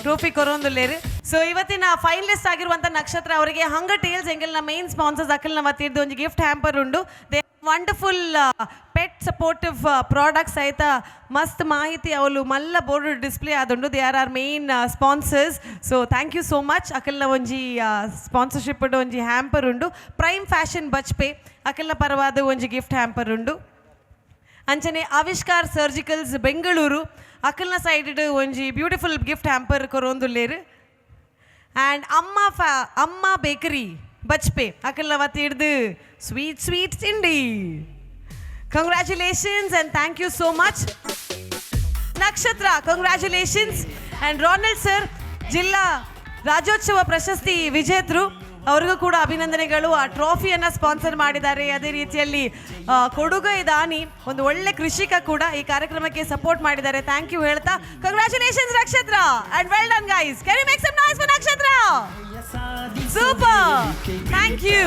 ಟ್ರೋಫಿ ಕೊರೊಂದುಲ್ಲೇರು. ಸೊ ಇವತ್ತಿನ ಫೈನಲಿಸ್ಟ್ ಆಗಿರುವಂಥ ನಕ್ಷತ್ರ ಅವರಿಗೆ ಹಂಗರ್ ಟೇಲ್ಸ್ ಎಂಗೆಲ್ನ ಮೇನ್ ಸ್ಪಾನ್ಸರ್ಸ್ ಅಕಲ್ನ ಮತ್ತಿದ್ದು ಒಂದು ಗಿಫ್ಟ್ ಹ್ಯಾಂಪರ್ ಉಂಡು. They wonderful pet supportive products ಆಯ್ತ ಮಸ್ತ್ ಮಾಹಿತಿ ಅವಳು ಮಲ್ಲ ಬೋರ್ಡ್ ಡಿಸ್ಪ್ಲೇ ಆದುಂಡು. They are main sponsors. So thank you so much. ಅಕಲ್ನ ಒಂಜಿ ಸ್ಪಾನ್ಸರ್ಶಿಪ್ ಒಂಜಿ ಹ್ಯಾಂಪರ್ ಉಂಡು. ಪ್ರೈಮ್ ಫ್ಯಾಷನ್ ಬಜ್ಪೆ ಅಕಲ್ನ ಪರವಾದ ಒಂಜಿ ಗಿಫ್ಟ್ ಹ್ಯಾಂಪರ್ ಉಂಡು. ಅಂಚನೆ ಆವಿಷ್ಕಾರ್ ಸರ್ಜಿಕಲ್ಸ್ ಬೆಂಗಳೂರು ಅಕಲ್ನ ಸೈಡ್ ಒಂಜಿ ಬ್ಯೂಟಿಫುಲ್ ಗಿಫ್ಟ್ ಹ್ಯಾಂಪರ್ ಕೊರೊಂದುಲ್ಲೇರು. ಆ್ಯಂಡ್ ಅಮ್ಮ ಬೇಕರಿ ಬಜ್ಪೆ ಅಕಲ್ನ ವತ್ತಿ ಹಿಡ್ದು ಸ್ವೀಟ್ ತಿಂಡಿ. Congratulations and thank you so much Nakshatra. Congratulations and Ronald sir ಜಿಲ್ಲಾ ರಾಜ್ಯೋತ್ಸವ ಪ್ರಶಸ್ತಿ ವಿಜೇತರು, ಅವ್ರಿಗೂ ಕೂಡ ಅಭಿನಂದನೆಗಳು. ಆ ಟ್ರಾಫಿಯನ್ನು ಸ್ಪಾನ್ಸರ್ ಮಾಡಿದ್ದಾರೆ. ಅದೇ ರೀತಿಯಲ್ಲಿ ಕೊಡುಗೈ ದಾನಿ, ಒಂದು ಒಳ್ಳೆ ಕೃಷಿಕ ಕೂಡ ಈ ಕಾರ್ಯಕ್ರಮಕ್ಕೆ ಸಪೋರ್ಟ್ ಮಾಡಿದ್ದಾರೆ. ಥ್ಯಾಂಕ್ ಯು ಹೇಳ್ತಾ congratulations Nakshatra and well done guys. Can you make some noise for Nakshatra? Super, thank you.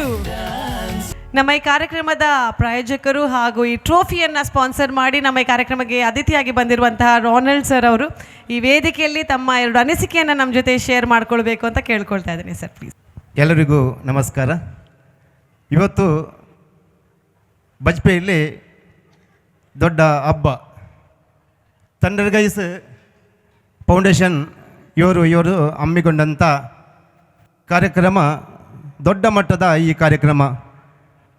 ನಮ್ಮ ಈ ಕಾರ್ಯಕ್ರಮದ ಪ್ರಾಯೋಜಕರು ಹಾಗೂ ಈ ಟ್ರೋಫಿಯನ್ನು ಸ್ಪಾನ್ಸರ್ ಮಾಡಿ ನಮ್ಮ ಈ ಕಾರ್ಯಕ್ರಮಕ್ಕೆ ಅತಿಥಿಯಾಗಿ ಬಂದಿರುವಂತಹ ರಾನಲ್ಡ್ ಸರ್ ಅವರು ಈ ವೇದಿಕೆಯಲ್ಲಿ ತಮ್ಮ 2 ಅನಿಸಿಕೆಯನ್ನು ನಮ್ಮ ಜೊತೆ ಶೇರ್ ಮಾಡ್ಕೊಳ್ಬೇಕು ಅಂತ ಕೇಳ್ಕೊಳ್ತಾ ಇದ್ದೀನಿ ಸರ್, ಪ್ಲೀಸ್. ಎಲ್ಲರಿಗೂ ನಮಸ್ಕಾರ. ಇವತ್ತು ಬಜ್ಪೆಯಲ್ಲಿ ದೊಡ್ಡ ಹಬ್ಬ. ಥಂಡರ್ ಗೈಸ್ ಫೌಂಡೇಶನ್ ಇವರು ಹಮ್ಮಿಕೊಂಡಂಥ ಕಾರ್ಯಕ್ರಮ, ದೊಡ್ಡ ಮಟ್ಟದ ಈ ಕಾರ್ಯಕ್ರಮ.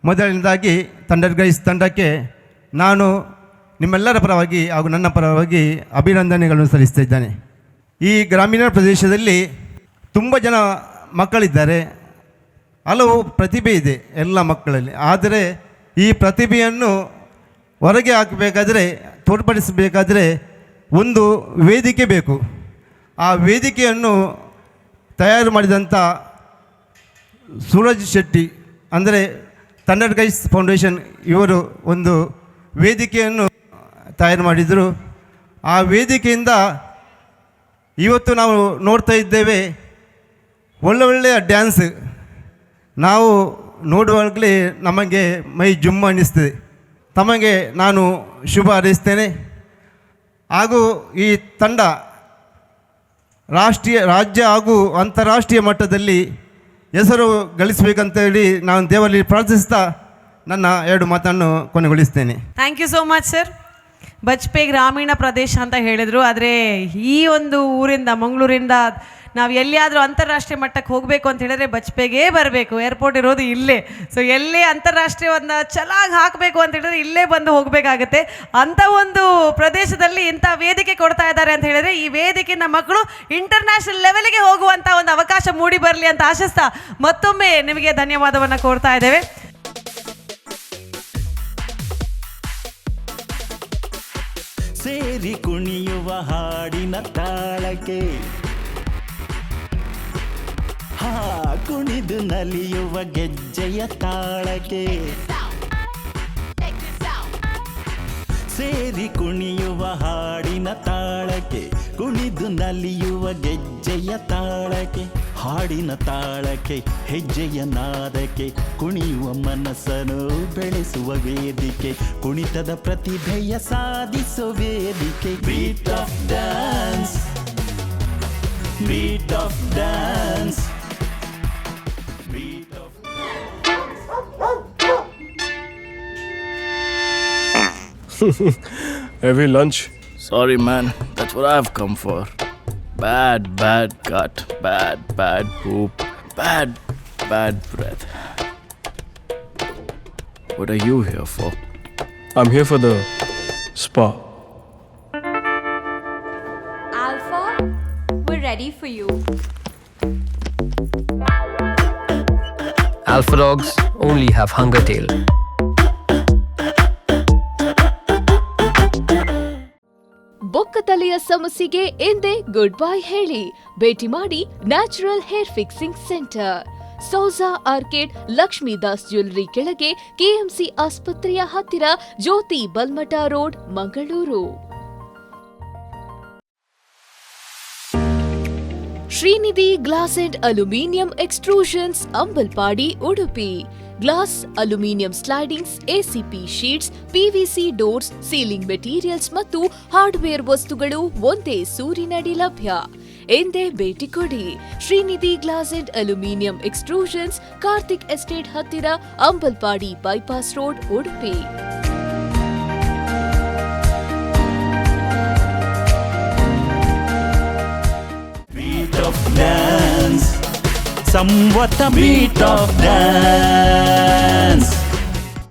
ಮೊದಲನೇದಾಗಿ ಥಂಡರ್ ಗೈಸ್ ತಂಡಕ್ಕೆ ನಾನು ನಿಮ್ಮೆಲ್ಲರ ಪರವಾಗಿ ಹಾಗೂ ನನ್ನ ಪರವಾಗಿ ಅಭಿನಂದನೆಗಳನ್ನು ಸಲ್ಲಿಸ್ತಾ ಇದ್ದೇನೆ. ಈ ಗ್ರಾಮೀಣ ಪ್ರದೇಶದಲ್ಲಿ ತುಂಬ ಜನ ಮಕ್ಕಳಿದ್ದಾರೆ, ಹಲವು ಪ್ರತಿಭೆ ಇದೆ ಎಲ್ಲ ಮಕ್ಕಳಲ್ಲಿ. ಆದರೆ ಈ ಪ್ರತಿಭೆಯನ್ನು ಹೊರಗೆ ಹಾಕಬೇಕಾದ್ರೆ, ತೋರ್ಪಡಿಸಬೇಕಾದ್ರೆ ಒಂದು ವೇದಿಕೆ ಬೇಕು. ಆ ವೇದಿಕೆಯನ್ನು ತಯಾರು ಮಾಡಿದಂಥ ಸೂರಜ್ ಶೆಟ್ಟಿ ಅಂದರೆ ಥಂಡರ್ ಗೈಸ್ ಫೌಂಡೇಶನ್ ಇವರು ಒಂದು ವೇದಿಕೆಯನ್ನು ತಯಾರು ಮಾಡಿದರು. ಆ ವೇದಿಕೆಯಿಂದ ಇವತ್ತು ನಾವು ನೋಡ್ತಾ ಇದ್ದೇವೆ ಒಳ್ಳೊಳ್ಳೆಯ ಡ್ಯಾನ್ಸ್. ನಾವು ನೋಡುವಾಗಲೇ ನಮಗೆ ಮೈ ಜುಮ್ಮ ಅನ್ನಿಸ್ತದೆ. ತಮಗೆ ನಾನು ಶುಭ ಹಾರೈಸ್ತೇನೆ. ಹಾಗೂ ಈ ತಂಡ ರಾಜ್ಯ ಹಾಗೂ ಅಂತಾರಾಷ್ಟ್ರೀಯ ಮಟ್ಟದಲ್ಲಿ ಹೆಸರು ಗಳಿಸಬೇಕಂತೇಳಿ ನಾನು ದೇವರಲ್ಲಿ ಪ್ರಾರ್ಥಿಸ್ತಾ ನನ್ನ 2 ಮಾತನ್ನು ಕೊನೆಗೊಳಿಸ್ತೇನೆ. Thank you so much sir. Bajpe ಗ್ರಾಮೀಣ ಪ್ರದೇಶ ಅಂತ ಹೇಳಿದರು, ಆದರೆ ಈ ಒಂದು ಊರಿಂದ, ಮಂಗಳೂರಿಂದ ನಾವು ಎಲ್ಲಿಯಾದರೂ ಅಂತಾರಾಷ್ಟ್ರೀಯ ಮಟ್ಟಕ್ಕೆ ಹೋಗಬೇಕು ಅಂತ ಹೇಳಿದ್ರೆ ಬಜ್ಪೆಗೇ ಬರಬೇಕು. ಏರ್ಪೋರ್ಟ್ ಇರೋದು ಇಲ್ಲೇ. ಸೊ ಎಲ್ಲೇ ಅಂತಾರಾಷ್ಟ್ರೀಯವನ್ನು ಚೆನ್ನಾಗಿ ಹಾಕಬೇಕು ಅಂತ ಹೇಳಿದ್ರೆ ಇಲ್ಲೇ ಬಂದು ಹೋಗಬೇಕಾಗತ್ತೆ. ಅಂಥ ಒಂದು ಪ್ರದೇಶದಲ್ಲಿ ಇಂಥ ವೇದಿಕೆ ಕೊಡ್ತಾ ಇದ್ದಾರೆ ಅಂತ ಹೇಳಿದ್ರೆ ಈ ವೇದಿಕೆಯಿಂದ ಮಕ್ಕಳು ಇಂಟರ್ನ್ಯಾಷನಲ್ ಲೆವೆಲ್ಗೆ ಹೋಗುವಂಥ ಒಂದು ಅವಕಾಶ ಮೂಡಿ ಬರಲಿ ಅಂತ ಆಶಿಸ್ತಾ ಮತ್ತೊಮ್ಮೆ ನಿಮಗೆ ಧನ್ಯವಾದವನ್ನು ಕೋರ್ತಾ ಇದ್ದೇವೆ. ಸೇರಿ ಕುಣಿಯುವ ಹಾಡಿನ ತಾಳಕ್ಕೆ, ಕುಣಿದು ನಲಿಯುವ ಗೆಜ್ಜೆಯ ತಾಳಕ್ಕೆ, ಸೇರಿ ಕುಣಿಯುವ ಹಾಡಿನ ತಾಳಕ್ಕೆ, ಕುಣಿದು ನಲಿಯುವ ಗೆಜ್ಜೆಯ ತಾಳಕ್ಕೆ, ಹಾಡಿನ ತಾಳಕ್ಕೆ ಹೆಜ್ಜೆಯ ನಾದಕ್ಕೆ, ಕುಣಿಯುವ ಮನಸ್ಸನ್ನು ಬೆಳೆಸುವ ವೇದಿಕೆ, ಕುಣಿತದ ಪ್ರತಿಭೆಯ ಸಾಧಿಸುವ ವೇದಿಕೆ. Beat of dance, beat of dance. Heavy lunch? Sorry, man. That's what I've come for. Bad gut. Bad poop. Bad breath. What are you here for? I'm here for the spa. Alpha, we're ready for you. Alpha dogs only have hunger tail. ಬೊಕ್ಕತಲೆಯ ಸಮಸ್ಯೆಗೆ ಎಂದೇ goodbye ಹೇಳಿ ಭೇಟಿ ಮಾಡಿ natural hair fixing centre, Souza Orchid, Lakshmidas jewellery ಕೆಳಗೆ, KMC ಆಸ್ಪತ್ರೆಯ ಹತ್ತಿರ, Jyothi Balmatta road, Mangaluru. Srinidhi glass and aluminium extrusions, Ambalpadi, Udupi. Glass, aluminium slidings, ACP sheets, PVC doors, ceiling materials ಮತ್ತು ಹಾರ್ಡ್ವೇರ್ ವಸ್ತುಗಳು ಒಂದೇ ಸೂರಿನಡಿ ಲಭ್ಯ. ಎಂದೇ ಭೇಟಿ ಕೊಡಿ. Srinidhi glass and aluminium extrusions, Karthik estate ಹತ್ತಿರ, Ambalpadi bypass road, Udupi. Dance, somewhat a beat of dance.